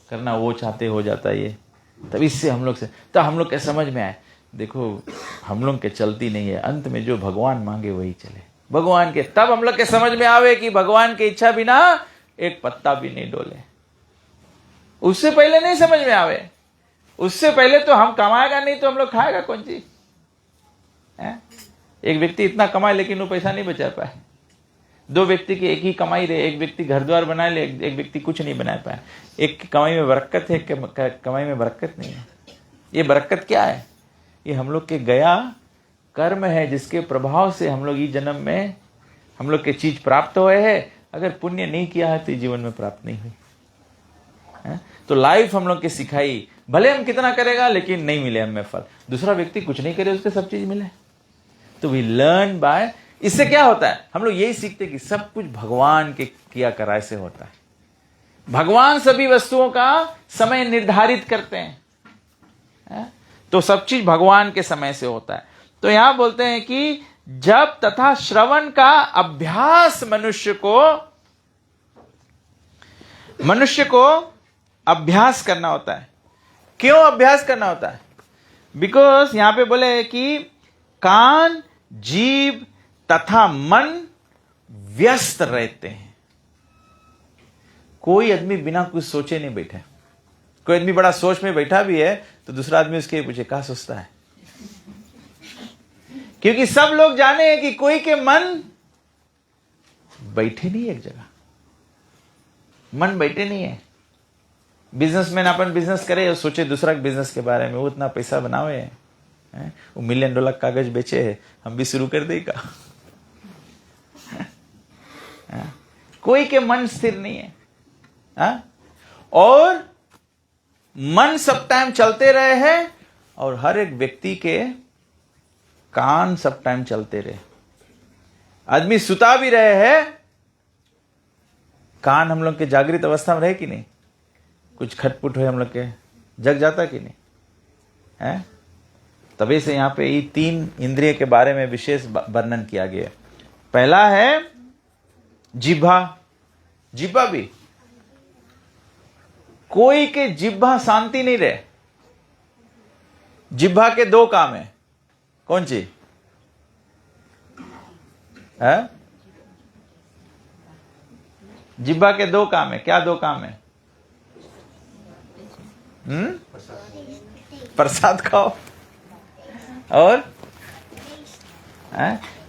करना वो चाहते हो जाता ये। तब इससे हम लोग से तो हम लोग के समझ में आए, देखो हम लोग के चलती नहीं है, अंत में जो भगवान मांगे वही चले। भगवान के तब हम लोग के समझ में आवे कि भगवान की इच्छा बिना एक पत्ता भी नहीं डोले। उससे पहले नहीं समझ में आवे। उससे पहले तो हम कमाएगा नहीं तो हम लोग खाएगा कौन चीज? एक व्यक्ति इतना कमाए लेकिन वो पैसा नहीं बचा पाए। दो व्यक्ति की एक ही कमाई रहे, एक व्यक्ति घर द्वार बना ले, एक व्यक्ति कुछ नहीं बना पाए। एक की कमाई में बरकत है, एक कमाई में बरकत नहीं है। ये बरकत क्या है? ये हम लोग के गया कर्म है, जिसके प्रभाव से हम लोग इस जन्म में हम लोग के चीज प्राप्त हुए हैं। अगर पुण्य नहीं किया है तो जीवन में प्राप्त नहीं हुई है। तो लाइफ हम लोग के सिखाई, भले हम कितना करेगा लेकिन नहीं मिले हमें फल। दूसरा व्यक्ति कुछ नहीं करे, उसके सब चीज मिले। तो वी लर्न बाय। इससे क्या होता है? हम लोग यही सीखते कि सब कुछ भगवान के किया कराए से होता है। भगवान सभी वस्तुओं का समय निर्धारित करते हैं। तो सब चीज भगवान के समय से होता है। तो यहां बोलते हैं कि जप तथा श्रवण का अभ्यास मनुष्य को अभ्यास करना होता है। क्यों अभ्यास करना होता है? बिकॉज यहां पे बोले कि कान, जीभ तथा मन व्यस्त रहते हैं। कोई आदमी बिना कुछ सोचे नहीं बैठे। कोई आदमी बड़ा सोच में बैठा भी है तो दूसरा आदमी उसके पूछे क्या सोचता है, क्योंकि सब लोग जाने हैं कि कोई के मन बैठे नहीं एक जगह, मन बैठे नहीं है। बिजनेसमैन अपन बिजनेस करे और सोचे दूसरा बिजनेस के बारे में, वो इतना पैसा बनावे है, वो $1 मिलियन कागज बेचे है, हम भी शुरू कर देगा। कोई के मन स्थिर नहीं है। और मन सब टाइम चलते रहे हैं और हर एक व्यक्ति के कान सब टाइम चलते रहे। आदमी सुता भी रहे हैं, कान हम लोग के जागृत अवस्था में रहे कि नहीं? कुछ खटपुट हो हम लोग के जग जाता कि नहीं है? तभी से यहां पे ये 3 इंद्रिय के बारे में विशेष वर्णन किया गया। पहला है जिह्वा। जिह्वा भी कोई के जिह्वा शांति नहीं रहे। जिह्वा के 2 काम है। कौन सी है? जिह्वा के 2 काम है। क्या 2 काम है? प्रसाद खाओ और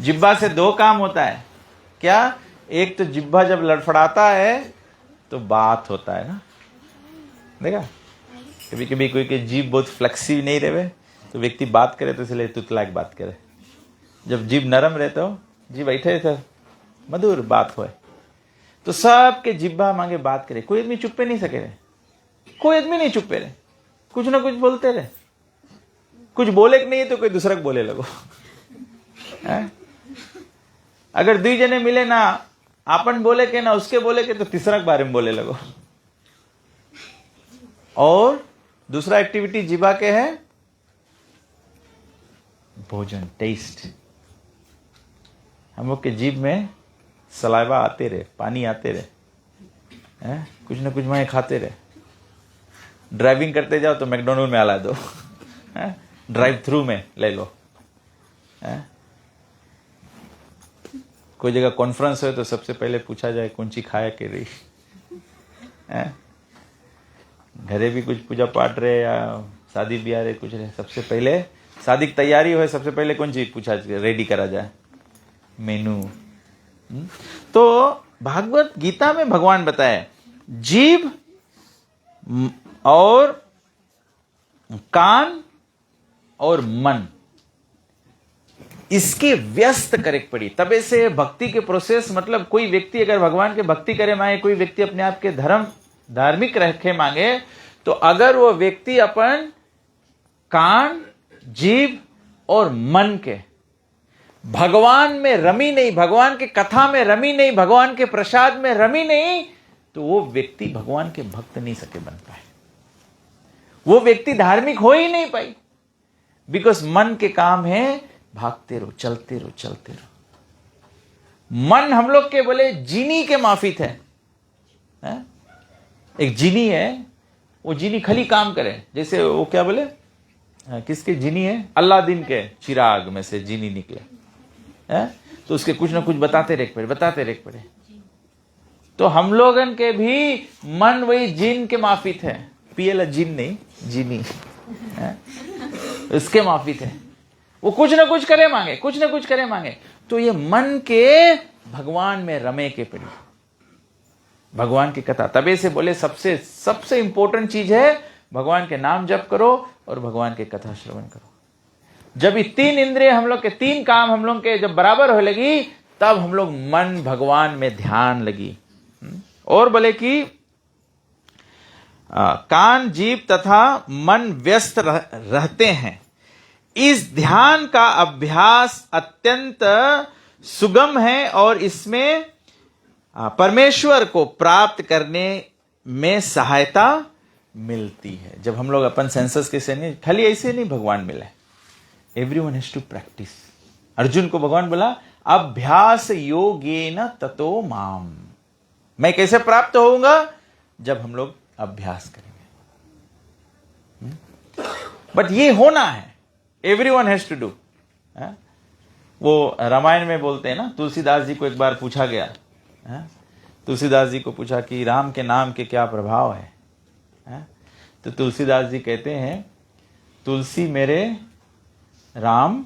जिह्वा से 2 काम होता है। क्या? एक तो जिह्वा जब लड़फड़ाता है तो बात होता है ना, देखा? कभी कभी कोई के जीभ बहुत फ्लेक्सिव नहीं रहे तो व्यक्ति बात करे तो इसलिए तुतलाक बात करे। जब जीभ नरम रहे तो जीभ बैठे थे मधुर बात होए। तो सबके जिह्वा मांगे बात करे। कोई आदमी चुप्पे नहीं सके रहे, कोई आदमी नहीं चुप्पे रहे, कुछ ना कुछ बोलते रहे। कुछ बोले कि नहीं तो कोई दूसरा बोले लगो। अगर 2 जने मिले ना, आपन बोले के ना उसके बोले के, तो तीसरा के बारे में बोले लगो। और दूसरा एक्टिविटी जिह्वा के है भोजन, टेस्ट। हम लोग के जीभ में सलाइवा आते रहे, पानी आते रहे, कुछ ना कुछ वहीं खाते रहे। ड्राइविंग करते जाओ तो मैकडोनल्ड में आला दो, ड्राइव थ्रू में ले लो। कोई जगह कॉन्फ्रेंस हो तो सबसे पहले पूछा जाए कौन सी खाया के रही। घरे भी कुछ पूजा पाठ रहे या शादी ब्याह रहे कुछ रहे, सबसे पहले शादी की तैयारी हो, सबसे पहले कौन चीज पूछा रेडी करा जाए? मेनू। तो भागवत गीता में भगवान बताए जीभ और कान और मन, इसके व्यस्त करे पड़ी। तबे से भक्ति के प्रोसेस, मतलब कोई व्यक्ति अगर भगवान के भक्ति करे मांगे, कोई व्यक्ति अपने आप के धार्मिक रखे मांगे, तो अगर वो व्यक्ति अपन कान, जीभ और मन के भगवान में रमी नहीं, भगवान के कथा में रमी नहीं, भगवान के प्रसाद में रमी नहीं, तो वो व्यक्ति भगवान के भक्त नहीं सके बन पाए। वो व्यक्ति धार्मिक हो ही नहीं पाई। बिकॉज मन के काम है भागते रहो, चलते रहो, चलते रहो। मन हम लोग के बोले जीनी के माफिक है। एक जीनी है, वो जीनी खाली काम करे। जैसे वो क्या बोले, किसके जीनी है? अल्लादीन के चिराग में से जीनी निकले, तो उसके कुछ ना कुछ बताते रेख पड़े। तो हम लोगन के भी मन वही जिन के माफिक है। पियला जिन नहीं, जीनी उसके माफिक है। वो कुछ ना कुछ करे मांगे, तो ये मन के भगवान में रमे के पड़ी, भगवान की कथा। तबे से बोले सबसे इंपॉर्टेंट चीज है भगवान के नाम जप करो और भगवान के कथा श्रवण करो। जब ये 3 इंद्रिय हम लोग के 3 काम हम लोग के जब बराबर हो लगी, तब हम लोग मन भगवान में ध्यान लगी। और बोले कि कान, जीभ तथा मन व्यस्त रहते हैं। इस ध्यान का अभ्यास अत्यंत सुगम है और इसमें परमेश्वर को प्राप्त करने में सहायता मिलती है। जब हम लोग अपन सेंसस के से नहीं, खाली ऐसे नहीं भगवान मिले, everyone has to practice. Arjun को भगवान बोला अभ्यास योगेन ततो माम, मैं कैसे प्राप्त होऊंगा, जब हम लोग अभ्यास करेंगे। बट ये होना है, एवरीवन हैज टू डू। वो रामायण में बोलते हैं ना, तुलसीदास जी को एक बार पूछा गया, तुलसीदास जी को पूछा कि राम के नाम के क्या प्रभाव है? तो तुलसीदास जी कहते हैं, तुलसी मेरे राम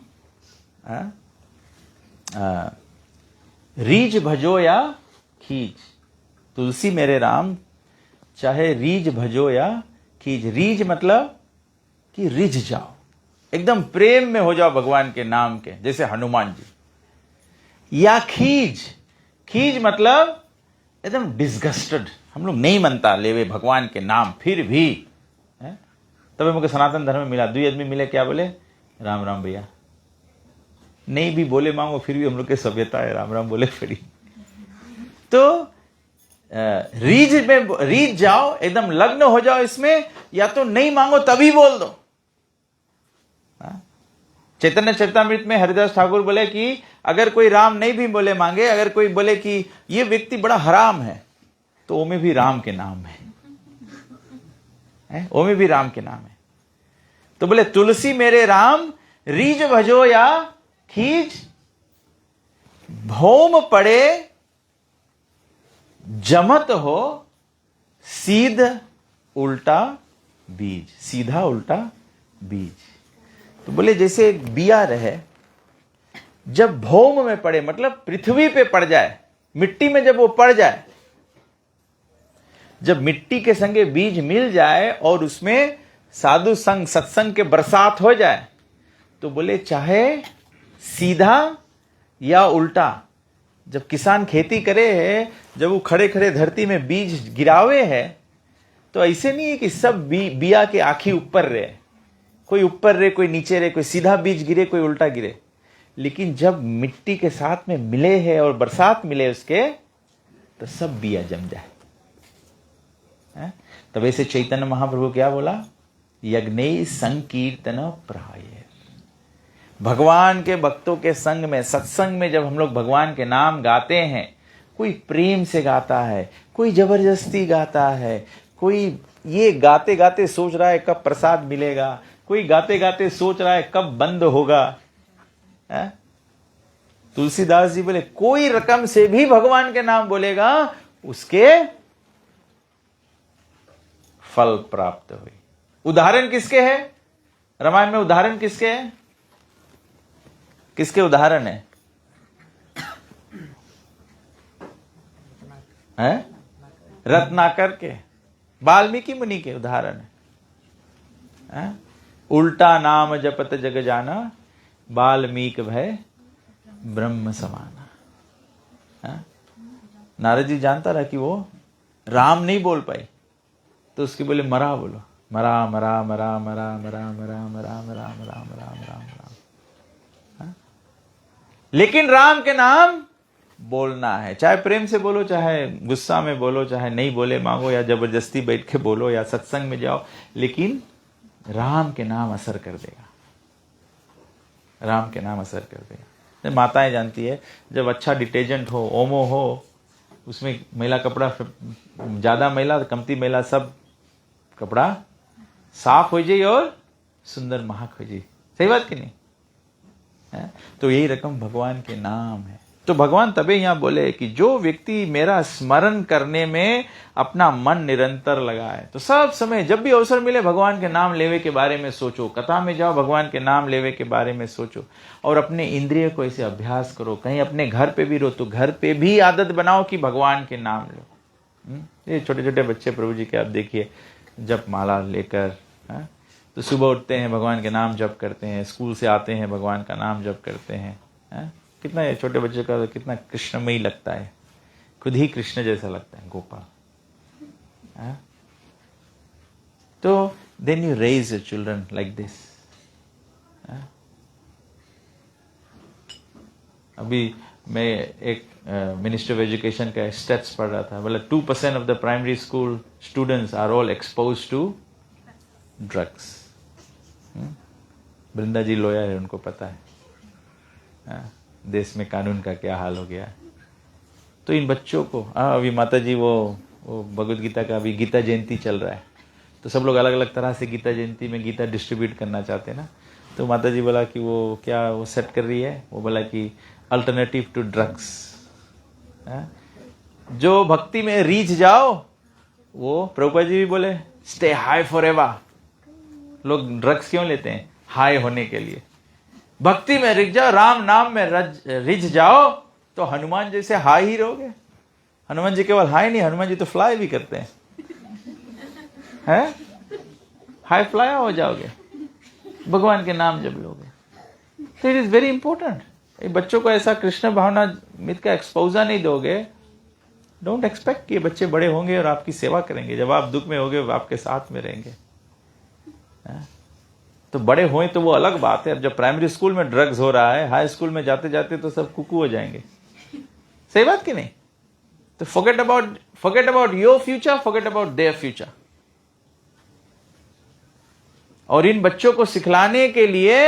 रीझ भजो या खींच, तुलसी मेरे राम चाहे रीझ भजो या खींच। रीझ मतलब कि रिझ जाओ, एकदम प्रेम में हो जाओ भगवान के नाम के, जैसे हनुमान जी। या खींच, खींच मतलब एकदम डिस्गस्टेड, हम लोग नहीं मनता लेवे भगवान के नाम, फिर भी तब मुझे सनातन धर्म में मिला, 2 आदमी मिले, क्या बोले, राम राम भैया, नहीं भी बोले मांगो, फिर भी हम लोग की सभ्यता है, राम राम बोले फिर। तो रीझ में रीझ जाओ, एकदम लग्न हो जाओ इसमें, या तो नहीं मांगो तभी बोल दो। चैतन्य चरितमृत में हरिदास ठाकुर बोले कि अगर कोई राम नहीं भी बोले मांगे, अगर कोई बोले कि ये व्यक्ति बड़ा हराम है, तो वो में भी राम के नाम है, वो में भी राम के नाम है। तो बोले तुलसी मेरे राम रीझ भजो या खींच, भौम पड़े जमत हो सीध उल्टा बीज, सीधा उल्टा बीज। तो बोले जैसे एक बिया रहे, जब भौम में पड़े मतलब पृथ्वी पे पड़ जाए, मिट्टी में जब वो पड़ जाए, जब मिट्टी के संगे बीज मिल जाए और उसमें साधु संग सत्संग के बरसात हो जाए, तो बोले चाहे सीधा या उल्टा, जब किसान खेती करे है, जब वो खड़े खड़े धरती में बीज गिरावे है, तो ऐसे नहीं है कि सब बिया के आखी ऊपर रहे, कोई ऊपर रहे कोई नीचे रहे, कोई सीधा बीज गिरे कोई उल्टा गिरे, लेकिन जब मिट्टी के साथ में मिले हैं और बरसात मिले उसके, तो सब बिया जम जाए। तब ऐसे चैतन्य महाप्रभु क्या बोला, यज्ञ संकीर्तन प्राय, भगवान के भक्तों के संग में, सत्संग में जब हम लोग भगवान के नाम गाते हैं, कोई प्रेम से गाता है, कोई जबरदस्ती गाता है, कोई ये गाते गाते सोच रहा है कब प्रसाद मिलेगा, कोई गाते गाते सोच रहा है कब बंद होगा। तुलसीदास जी बोले कोई रकम से भी भगवान के नाम बोलेगा, उसके फल प्राप्त हुई। उदाहरण किसके है रामायण में? उदाहरण किसके है? किसके उदाहरण है? रत्नाकर के, वाल्मीकि मुनि के उदाहरण है। उल्टा नाम जपत जग जाना, वाल्मीकि भय ब्रह्म समाना। नारद जी जानता रहा कि वो राम नहीं बोल पाई, तो उसके बोले मरा बोलो, मरा मरा मरा मरा मरा मरा मरा मरा मरा मरा मरा। लेकिन राम के नाम बोलना है, चाहे प्रेम से बोलो, चाहे गुस्सा में बोलो, चाहे नहीं बोले मांगो, या जबरदस्ती बैठ के बोलो, या सत्संग में जाओ, लेकिन राम के नाम असर कर देगा, राम के नाम असर कर देगा। माताएं जानती है, जब अच्छा डिटर्जेंट हो, ओमो हो, उसमें मैला कपड़ा, ज्यादा मैला कमती मैला सब कपड़ा साफ हो जाए और सुंदर महक हो जाए। सही बात कि नहीं? तो यही रकम भगवान के नाम है। तो भगवान तबे यहां बोले कि जो व्यक्ति मेरा स्मरण करने में अपना मन निरंतर लगाए, तो सब समय जब भी अवसर मिले भगवान के नाम लेवे के बारे में सोचो, कथा में जाओ भगवान के नाम लेवे के बारे में सोचो, और अपने इंद्रिय को ऐसे अभ्यास करो। कहीं अपने घर पे भी रहो तो घर पे भी आदत बनाओ कि भगवान के नाम लो। ये छोटे छोटे बच्चे प्रभु जी के आप देखिए, जप माला लेकर, तो सुबह उठते हैं भगवान के नाम जप करते हैं, स्कूल से आते हैं भगवान का नाम जप करते हैं। कितना ये छोटे बच्चे का कितना कृष्णमयी लगता है, खुद ही कृष्ण जैसा लगता है, गोपाल। तो then you raise your children like this. अभी मैं एक मिनिस्टर ऑफ एजुकेशन का स्टेट्स पढ़ रहा था, बोला 2% of the primary school students are all expose to drugs. Vrinda ji lawyer है, उनको पता है देश में कानून का क्या हाल हो गया है। तो इन बच्चों को अभी माता जी वो भगवद गीता का अभी गीता जयंती चल रहा है, तो सब लोग अलग अलग तरह से गीता जयंती में गीता डिस्ट्रीब्यूट करना चाहते हैं ना। तो माता जी बोला कि वो क्या वो सेट कर रही है, वो बोला कि अल्टरनेटिव टू ड्रग्स, जो भक्ति में रीझ जाओ, वो प्रभुपाद जी भी बोले स्टे हाई फॉर एवर। लोग ड्रग्स क्यों लेते हैं? हाई होने के लिए। भक्ति में रिझ जाओ, राम नाम में रिझ जाओ, तो हनुमान जी से हाई ही रहोगे। हनुमान जी केवल हाई नहीं, हनुमान जी तो फ्लाई भी करते हैं, हाई फ्लाई हो जाओगे भगवान के नाम जब लोगे। तो इट इज वेरी इंपॉर्टेंट। बच्चों को ऐसा कृष्ण भावना मित का एक्सपोजर नहीं दोगे, डोंट एक्सपेक्ट कि बच्चे बड़े होंगे और आपकी सेवा करेंगे। जब आप दुख में होगे वो आपके साथ में रहेंगे। तो बड़े हों तो वो अलग बात है। अब जब प्राइमरी स्कूल में ड्रग्स हो रहा है, हाई स्कूल में जाते जाते तो सब कुकू हो जाएंगे। सही बात कि नहीं? तो forget about your future, forget about their future। और इन बच्चों को सिखलाने के लिए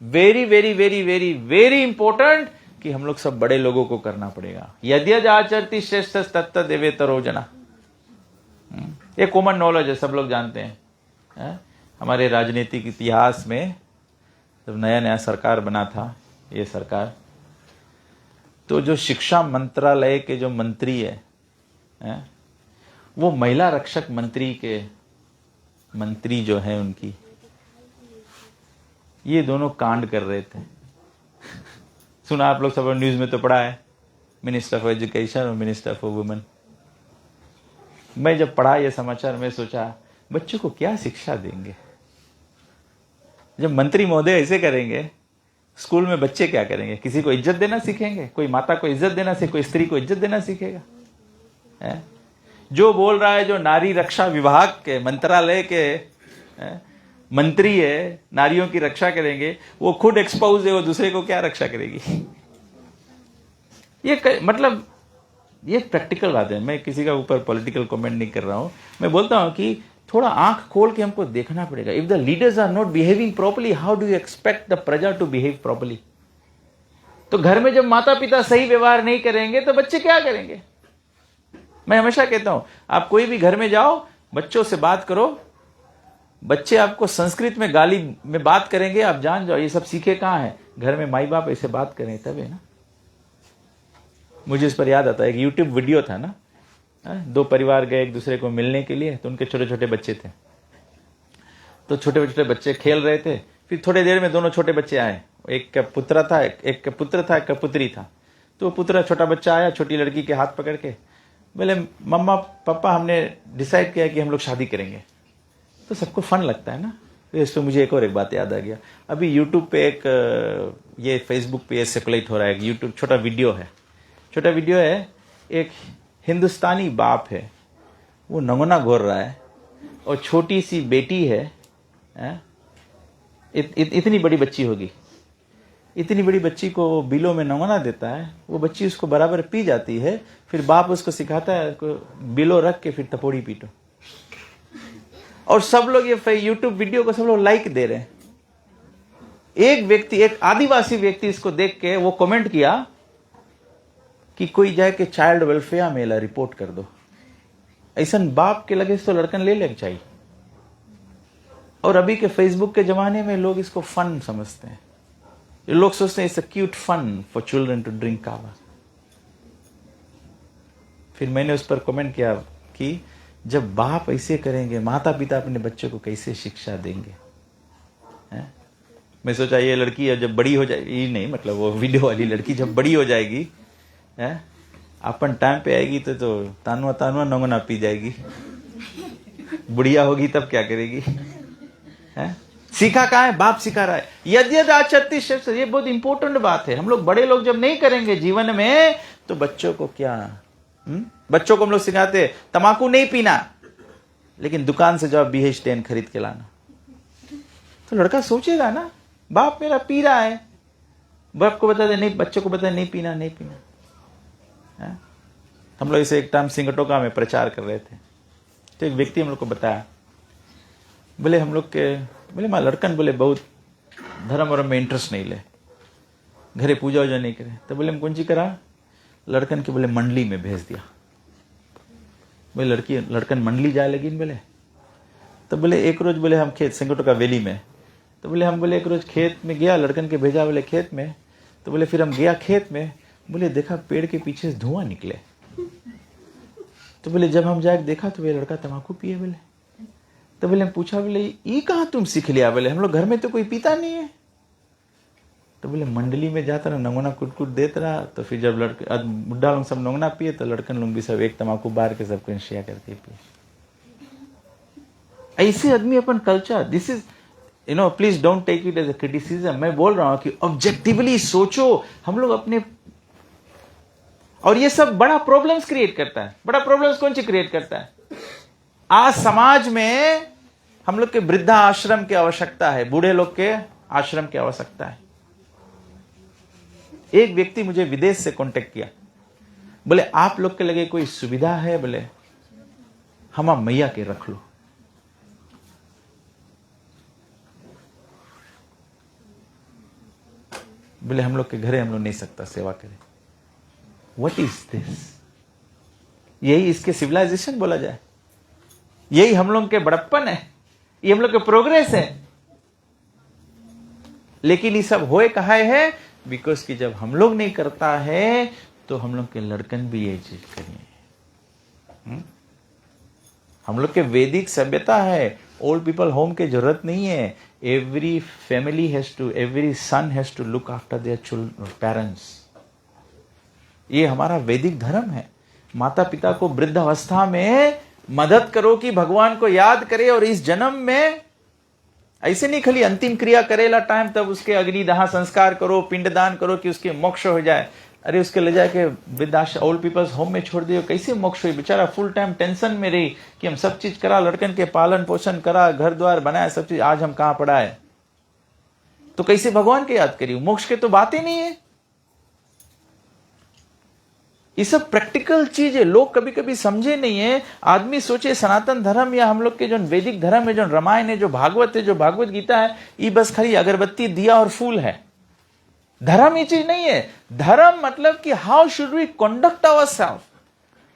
very very very very very important कि हम लोग सब बड़े लोगों को करना पड़ेगा। यद्यज आचरति श्रेष्ठ तत्त देवेतरो जना, ये कॉमन नॉलेज है, सब लोग जानते हैं। हमारे राजनीतिक इतिहास में जब नया नया सरकार बना था, ये सरकार, तो जो शिक्षा मंत्रालय के जो मंत्री है, वो महिला रक्षक मंत्री के मंत्री जो है उनकी, ये दोनों कांड कर रहे थे। सुना आप लोग सब न्यूज में तो पढ़ा है, मिनिस्टर ऑफ एजुकेशन और मिनिस्टर ऑफ वुमेन। मैं जब पढ़ा ये समाचार, मैं सोचा बच्चों को क्या शिक्षा देंगे जब मंत्री महोदय ऐसे करेंगे। स्कूल में बच्चे क्या करेंगे? किसी को इज्जत देना सीखेंगे? कोई माता को इज्जत देना सीखे, कोई स्त्री को इज्जत देना सीखेगा? जो बोल रहा है, जो नारी रक्षा विभाग के मंत्रालय के मंत्री है, नारियों की रक्षा करेंगे, वो खुद एक्सपोज है, वो दूसरे को क्या रक्षा करेगी? ये मतलब ये प्रैक्टिकल बात है। मैं किसी का ऊपर पॉलिटिकल कमेंट नहीं कर रहा हूं। मैं बोलता हूं कि थोड़ा आंख खोल के हमको देखना पड़ेगा। If the leaders are not behaving properly, how do you expect the प्रजा टू बिहेव प्रॉपर्ली? तो घर में जब माता पिता सही व्यवहार नहीं करेंगे तो बच्चे क्या करेंगे? मैं हमेशा कहता हूं, आप कोई भी घर में जाओ, बच्चों से बात करो, बच्चे आपको संस्कृत में गाली में बात करेंगे, आप जान जाओ ये सब सीखे कहां है? घर में माई बाप ऐसे बात करें तब है ना। मुझे इस पर याद आता है, एक यूट्यूब वीडियो था ना, दो परिवार गए एक दूसरे को मिलने के लिए, तो उनके छोटे छोटे बच्चे थे। तो छोटे छोटे बच्चे खेल रहे थे। फिर थोड़ी देर में दोनों छोटे बच्चे आए, एक का पुत्र था, एक का पुत्र था, एक का पुत्री था। तो पुत्र छोटा बच्चा आया, छोटी लड़की के हाथ पकड़ के बोले, मम्मा पापा हमने डिसाइड किया कि हम लोग शादी करेंगे। तो सबको फन लगता है ना। तो इस पर मुझे एक बात याद आ गया। अभी यूट्यूब पे एक ये फेसबुक पे सर्कुलेट हो रहा है, यूट्यूब छोटा वीडियो है, एक हिंदुस्तानी बाप है, वो नंगना घोर रहा है और छोटी सी बेटी है, इतनी बड़ी बच्ची होगी, इतनी बड़ी बच्ची को बिलो में नंगना देता है। वो बच्ची उसको बराबर पी जाती है। फिर बाप उसको सिखाता है बिलो रख के फिर टपोड़ी पीटो। और सब लोग ये यूट्यूब वीडियो को सब लोग लाइक दे रहे हैं। एक व्यक्ति, एक आदिवासी व्यक्ति इसको देख के वो कमेंट किया कि कोई जाए के चाइल्ड वेलफेयर में रिपोर्ट कर दो। ऐसा बाप के लगे तो लड़कन ले लेके चाहिए। और अभी के फेसबुक के जमाने में लोग इसको फन समझते हैं। लोग सोचते हैं it's a cute fun for children to drink kava. फिर मैंने उस पर कमेंट किया कि जब बाप ऐसे करेंगे, माता पिता अपने बच्चों को कैसे शिक्षा देंगे? मैं सोचा ये लड़की जब बड़ी हो जाएगी, नहीं मतलब वो वीडियो वाली लड़की जब बड़ी हो जाएगी, अपन टाइम पे आएगी तो तानुआ तानुआ नंगना पी जाएगी। बुढ़िया होगी तब क्या करेगी? सीखा कहाँ है? बाप सिखा रहा है। यद्यद आचरति श्रेष्ठ, ये बहुत इंपॉर्टेंट बात है। हम लोग बड़े लोग जब नहीं करेंगे जीवन में, तो बच्चों को क्या? बच्चों को हम लोग सिखाते तंबाकू नहीं पीना, लेकिन दुकान से जाओ BH 10 खरीद के लाना। तो लड़का सोचेगा ना, बाप मेरा पी रहा है, बाप को बता दे नहीं, बच्चों को बता दे नहीं पीना, नहीं पीना। हम लोग इसे एक टाइम सिंगटोका में प्रचार कर रहे थे, तो एक व्यक्ति हम लोग को बताया, बोले हम लोग के, बोले माँ लड़कन बोले बहुत धर्म वरम में इंटरेस्ट नहीं ले, घरे पूजा वूजा नहीं करे। तो बोले हम कौन सी करा, लड़कन के बोले मंडली में भेज दिया। बोले लड़कन मंडली जाए लगी बोले। तो बोले एक रोज बोले हम खेत सिंगटोका वैली में, तो बोले हम बोले एक रोज खेत में गया, लड़कन के भेजा बोले खेत में। तो बोले फिर हम गया खेत में, बोले देखा पेड़ के पीछे से धुआं निकले। तो बोले जब हम जाके देखा तो वे लड़का तम्बाकू पिए बोले। तो बोले हम पूछा, बोले ये कहाँ तुम सीख लिया? बोले हम लोग घर में तो कोई पीता नहीं है। तो बोले मंडली में जाता रहा, नंगोना कुट देता रहा, तो फिर जब लड़के बुढ़ा लोग सब नंगोना पिए तो लड़कन लोग भी सब एक तम्बाकू बार के सबको शेयर करके पिए। ऐसे आदमी अपन culture, this is please don't take it as a criticism. मैं बोल रहा हूं कि ऑब्जेक्टिवली सोचो हम लोग अपने, और ये सब बड़ा प्रॉब्लम्स क्रिएट करता है। बड़ा प्रॉब्लम्स कौन सी क्रिएट करता है? आज समाज में हम लोग के वृद्धा आश्रम की आवश्यकता है, बूढ़े लोग के आश्रम की आवश्यकता है। एक व्यक्ति मुझे विदेश से कांटेक्ट किया, बोले आप लोग के लगे कोई सुविधा है? बोले हम आप मैया के रख लो। बोले हम लोग के घरे हम लोग नहीं सकता सेवा करें। What is this? यही इसके सिविलाइजेशन बोला जाए? यही हम लोग के बड़प्पन है? ये हम लोग के प्रोग्रेस है? लेकिन ये सब होए कहा है? बिकॉज कि जब हम लोग नहीं करता है तो हम लोग के लड़कन भी ये चीज करिए। हम लोग के वैदिक सभ्यता है, ओल्ड पीपल होम की जरूरत नहीं है। Every family has to, every son has to look after their children, parents. ये हमारा वैदिक धर्म है। माता पिता को वृद्धावस्था में मदद करो कि भगवान को याद करे, और इस जन्म में ऐसे नहीं खाली अंतिम क्रिया करेला टाइम तब उसके अग्निदाह संस्कार करो, पिंडदान करो कि उसके मोक्ष हो जाए। अरे उसके ले जाके वृद्धाश्रम, ओल्ड पीपल्स होम में छोड़ दियो, कैसे मोक्ष हुई? बेचारा फुल टाइम टेंशन में रही कि हम सब चीज करा, लड़कन के पालन पोषण करा, घर द्वार बनाया, सब चीज, आज हम कहां पड़ा है? तो कैसे भगवान के याद करियो? मोक्ष के तो बात ही नहीं है। ये सब प्रैक्टिकल चीज है, लोग कभी कभी समझे नहीं है। आदमी सोचे सनातन धर्म या हम लोग के जो वैदिक धर्म है, जो रामायण है, जो भागवत है, जो भागवत गीता है, ये बस खाली अगरबत्ती दिया और फूल है। धर्म ये चीज नहीं है। धर्म मतलब कि how should we conduct ourselves,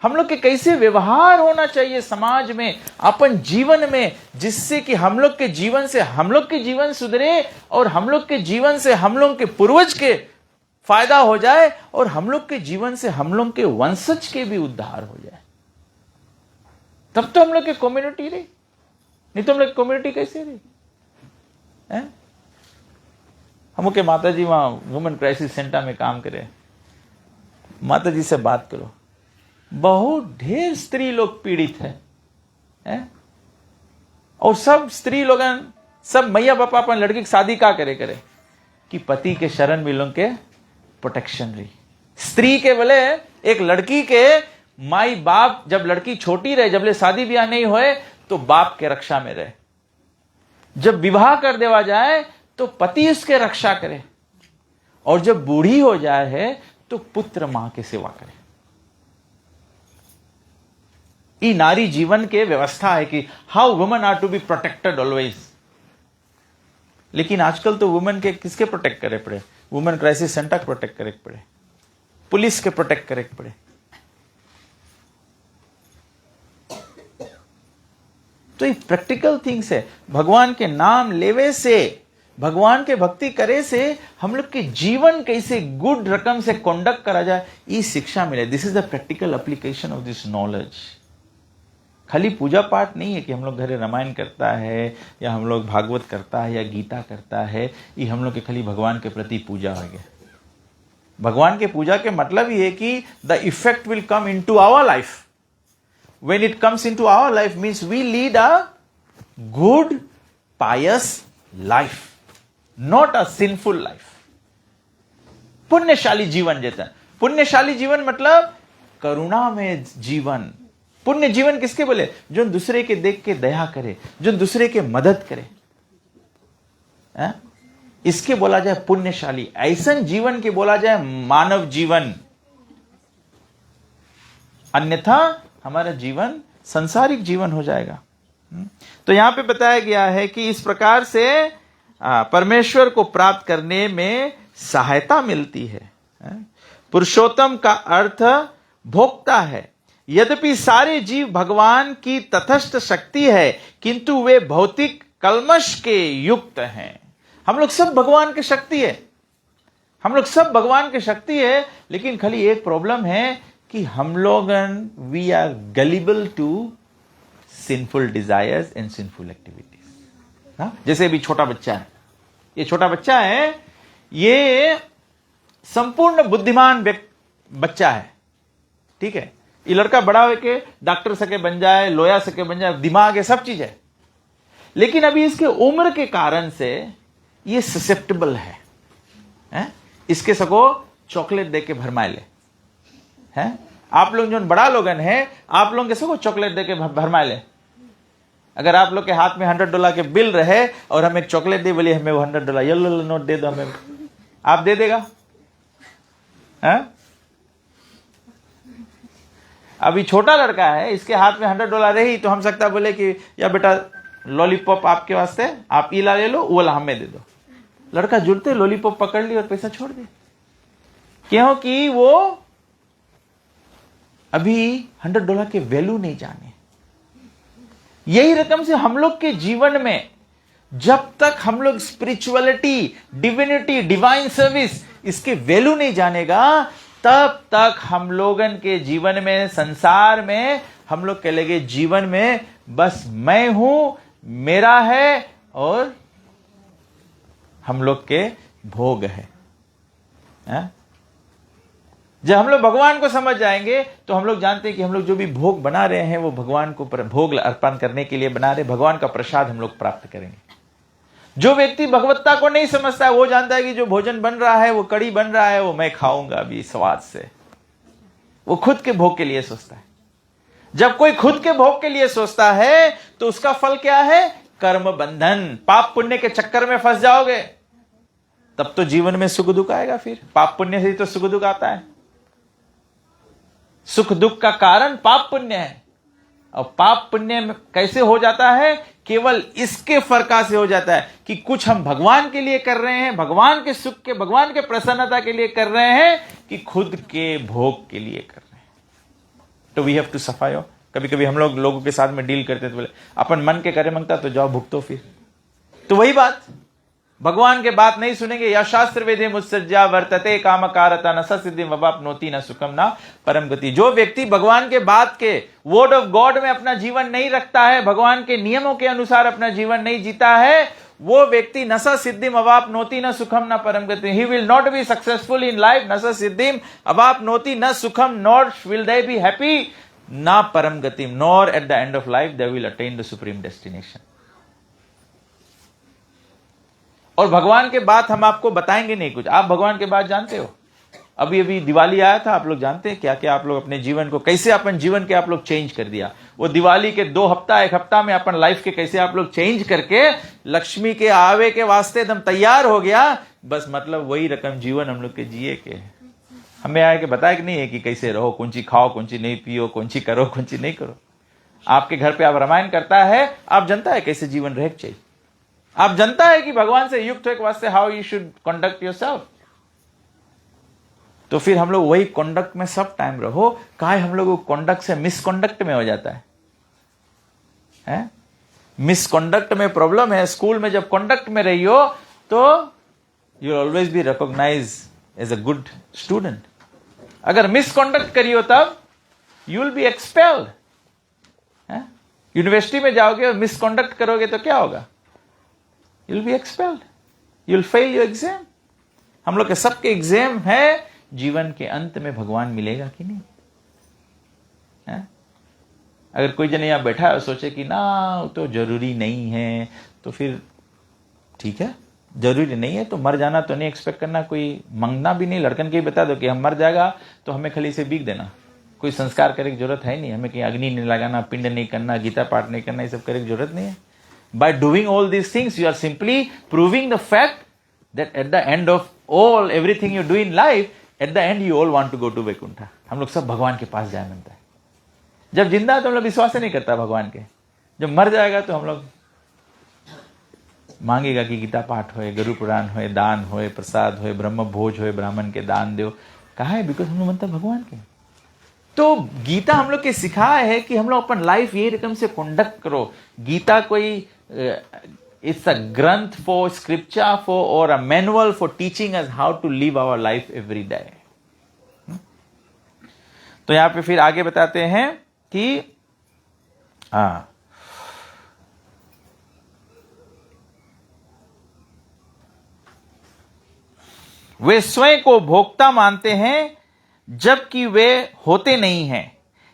हम लोग के कैसे व्यवहार होना चाहिए समाज में, अपन जीवन में, जिससे कि हम लोग के जीवन से हम लोग के जीवन सुधरे, और हम लोग के जीवन से हम लोग के पूर्वज के फायदा हो जाए, और हम लोग के जीवन से हम लोग के वंशज के भी उद्धार हो जाए। तब तो हम लोग की कम्युनिटी रही, नहीं तो हम लोग कम्युनिटी कैसे रही है? हम के माता जी वहां वुमेन क्राइसिस सेंटर में काम करे, माता जी से बात करो, बहुत ढेर स्त्री लोग पीड़ित है? और सब स्त्री लोग, सब मैया बापा अपन लड़की की शादी का करे कि पति के शरण में लोग के प्रोटेक्शन रही। स्त्री के बोले एक लड़की के माई बाप, जब लड़की छोटी रहे, जब ले शादी ब्याह नहीं होए तो बाप के रक्षा में रहे। जब विवाह कर देवा जाए तो पति उसके रक्षा करे, और जब बूढ़ी हो जाए है तो पुत्र मां की सेवा करे। ये नारी जीवन के व्यवस्था है कि how women are to be protected always. लेकिन आजकल तो वुमेन के किसके प्रोटेक्ट करे पड़े? वुमेन क्राइसिस सेंटर के प्रोटेक्ट करे पड़े, पुलिस के प्रोटेक्ट करे पड़े। तो ये प्रैक्टिकल थिंग्स है। भगवान के नाम लेवे से, भगवान के भक्ति करे से हम लोग के जीवन कैसे गुड रकम से कंडक्ट करा जाए, ये शिक्षा मिले। This is the practical application of this knowledge. खाली पूजा पाठ नहीं है कि हम लोग घरे रामायण करता है या हम लोग भागवत करता है या गीता करता है, ये हम लोग के खाली भगवान के प्रति पूजा हो गया। भगवान के पूजा के मतलब ये है कि the effect will come into our life. When it comes into our life means we lead a good pious life, not a sinful life. पुण्यशाली जीवन जीता है। पुण्यशाली जीवन मतलब करुणा में जीवन। पुण्य जीवन किसके बोले? जो दूसरे के देख के दया करे, जो दूसरे के मदद करे, इसके बोला जाए पुण्यशाली। ऐसा जीवन के बोला जाए मानव जीवन। अन्यथा हमारा जीवन संसारिक जीवन हो जाएगा। तो यहां पे बताया गया है कि इस प्रकार से परमेश्वर को प्राप्त करने में सहायता मिलती है। पुरुषोत्तम का अर्थ भोक्ता है। यद्यपि सारे जीव भगवान की तटस्थ शक्ति है, किंतु वे भौतिक कल्मश के युक्त हैं। हम लोग सब भगवान की शक्ति है, हम लोग सब भगवान की शक्ति है, लेकिन खाली एक प्रॉब्लम है कि हम लोग we are gullible to sinful desires and sinful activities. जैसे अभी छोटा बच्चा है, ये छोटा बच्चा है, ये संपूर्ण बुद्धिमान बच्चा है, ठीक है। ये लड़का बड़ा होके डॉक्टर सके बन जाए, लॉयर सके बन जाए, दिमाग है, सब चीज है, लेकिन अभी इसके उम्र के कारण से ये ससेप्टेबल है? इसके सको चॉकलेट दे के भरमाए ले हैं। आप लोग जो बड़ा लोगन है, आप लोग के सको चॉकलेट दे के भरमाए ले। अगर आप लोग के हाथ में $100 के बिल रहे और हम एक चॉकलेट दे, बोलिए हमें वो $100 येलो नोट दे दो, हमें, आप दे देगा? है? अभी छोटा लड़का है, इसके हाथ में $100 रही तो हम सकता बोले कि या बेटा लॉलीपॉप आपके वास्ते, आप इला ले लो, वो हमें दे दो। लड़का जुड़ते लॉलीपॉप पकड़ ली और पैसा छोड़ दे, क्योंकि वो अभी $100 के वैल्यू नहीं जाने। यही रकम से हम लोग के जीवन में जब तक हम लोग स्पिरिचुअलिटी, डिविनिटी, डिवाइन सर्विस इसके वैल्यू नहीं जानेगा, तब तक हम लोगन के जीवन में, संसार में हम लोग कह लेंगे जीवन में बस मैं हूं, मेरा है और हम लोग के भोग है। जब हम लोग भगवान को समझ जाएंगे तो हम लोग जानते हैं कि हम लोग जो भी भोग बना रहे हैं वो भगवान को भोग अर्पण करने के लिए बना रहे, भगवान का प्रसाद हम लोग प्राप्त करेंगे। जो व्यक्ति भगवत्ता को नहीं समझता है, वो जानता है कि जो भोजन बन रहा है, वो कड़ी बन रहा है, वो मैं खाऊंगा अभी स्वाद से। वो खुद के भोग के लिए सोचता है। जब कोई खुद के भोग के लिए सोचता है तो उसका फल क्या है? कर्म बंधन। पाप पुण्य के चक्कर में फंस जाओगे, तब तो जीवन में सुख दुख आएगा। फिर पाप पुण्य से ही तो सुख दुख आता है। सुख दुख का कारण पाप पुण्य है। और पाप पुण्य में कैसे हो जाता है? केवल इसके फर्का से हो जाता है कि कुछ हम भगवान के लिए कर रहे हैं, भगवान के सुख के, भगवान के प्रसन्नता के लिए कर रहे हैं, कि खुद के भोग के लिए कर रहे हैं। तो वी हैव टू सफाई। कभी कभी हम लोग लोगों के साथ में डील करते तो बोले अपन मन के करे मांगता तो जाओ भुगतो। फिर तो वही बात, भगवान के बात नहीं सुनेंगे। या शास्त्र वेदे मुत्सज्जा वर्तते कामकारता न सिद्धि ववाप्नोति न सुखम न परम गति। जो व्यक्ति भगवान के बात के, वर्ड ऑफ गॉड में अपना जीवन नहीं रखता है, भगवान के नियमों के अनुसार अपना जीवन नहीं जीता है, वो व्यक्ति नसा सिद्धिम अवाप्नोति न सुखम न परम गति। He will not be successful in life. नसा सिद्धिम अवाप्नोति न सुखम, nor will they be happy, न परम गतिम, nor at the end of life they will attain the supreme destination. और भगवान के बात हम आपको बताएंगे नहीं कुछ। आप भगवान के बात जानते हो। अभी अभी दिवाली आया था, आप लोग जानते हैं क्या क्या आप लोग अपने जीवन को कैसे, अपन जीवन के आप लोग चेंज कर दिया। वो दिवाली के 2 हफ्ता 1 हफ्ता में अपन लाइफ के कैसे आप लोग चेंज करके लक्ष्मी के आवे के वास्ते एकदम तैयार हो गया। बस मतलब वही रकम जीवन हम लोग के जिए के। हमें आए के बताया कि नहीं है कि कैसे रहो, कौन सी खाओ, कौन सी नहीं पियो, कौन सी करो, कौन सी नहीं करो। आपके घर पे आप रामायण करता है, आप जानता है कैसे जीवन रह चाहिए। आप जानता है कि भगवान से युक्त होने के वास्ते how you should conduct yourself. तो फिर हम लोग वही कंडक्ट में सब टाइम रहो। काहे हम लोग कंडक्ट से मिसकंडक्ट में हो जाता है? मिसकंडक्ट में प्रॉब्लम है। स्कूल में जब कंडक्ट में रही हो तो you always be recognize as a good student. अगर मिसकंडक्ट करियो तब you will be expelled. University में जाओगे और मिसकंडक्ट करोगे तो क्या होगा? You will be expelled, you will fail your exam. हम लोग के सबके एग्जाम है, जीवन के अंत में भगवान मिलेगा कि नहीं है? अगर कोई जन यहां बैठा है और सोचे कि ना वो तो जरूरी नहीं है, तो फिर ठीक है, जरूरी नहीं है तो मर जाना तो नहीं एक्सपेक्ट करना, कोई मांगना भी नहीं। लड़कन के ही बता दो कि हम मर जाएगा तो हमें खाली से बीक देना, कोई संस्कार करने की जरूरत है नहीं। हमें कहीं अग्नि नहीं लगाना, पिंड नहीं करना, गीता पाठ नहीं करना, ये सब करने की जरूरत नहीं है। By doing all these things, you are simply proving the fact that at the end of all, everything you do in life, at the end you all want to go to Vaikuntha. हम लोग सब भगवान के पास जाए मनता है। जब जिंदा है तो हम लोग विश्वास ही नहीं करता भगवान के, जब मर जाएगा तो हम लोग मांगेगा कि गीता पाठ होए, गुरु पुराण होए, दान होए, प्रसाद होए, ब्रह्म भोज होए, ब्राह्मण के दान दो। कहा है? बिकॉज हम लोग मानते भगवान के। तो गीता हम लोग के सिखाया है कि हम लोग अपन लाइफ ये रकम से कंडक्ट करो। गीता कोई इट्स अ ग्रंथ फॉर स्क्रिप्चर फॉर और a manual for teaching us how to live our life every day. तो यहां पे फिर आगे बताते हैं कि वे स्वयं को भोक्ता मानते हैं जबकि वे होते नहीं हैं।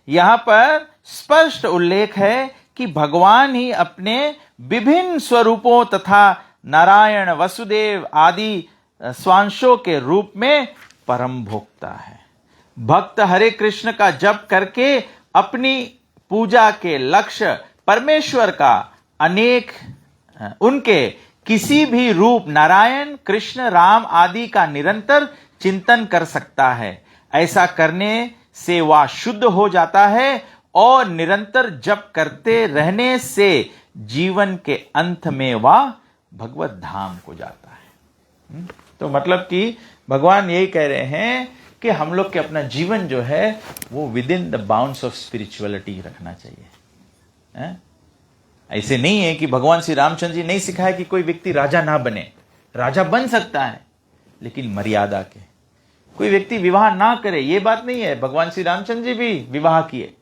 यहां पर स्पष्ट उल्लेख है कि भगवान ही अपने विभिन्न स्वरूपों तथा नारायण, वसुदेव आदि स्वांशों के रूप में परम भोक्ता है। भक्त हरे कृष्ण का जप करके अपनी पूजा के लक्ष्य परमेश्वर का अनेक उनके किसी भी रूप नारायण, कृष्ण, राम आदि का निरंतर चिंतन कर सकता है। ऐसा करने से वह शुद्ध हो जाता है और निरंतर जप करते रहने से जीवन के अंत में वह भगवत धाम को जाता है। तो मतलब कि भगवान यही कह रहे हैं कि हम लोग के अपना जीवन जो है वो with in the bounds of spirituality रखना चाहिए। ऐसे नहीं है कि भगवान श्री रामचंद्र जी नहीं सिखाया कि कोई व्यक्ति राजा ना बने, राजा बन सकता है लेकिन मर्यादा के। कोई व्यक्ति विवाह ना करे, ये बात नहीं है। भगवान श्री रामचंद्र जी भी विवाह किए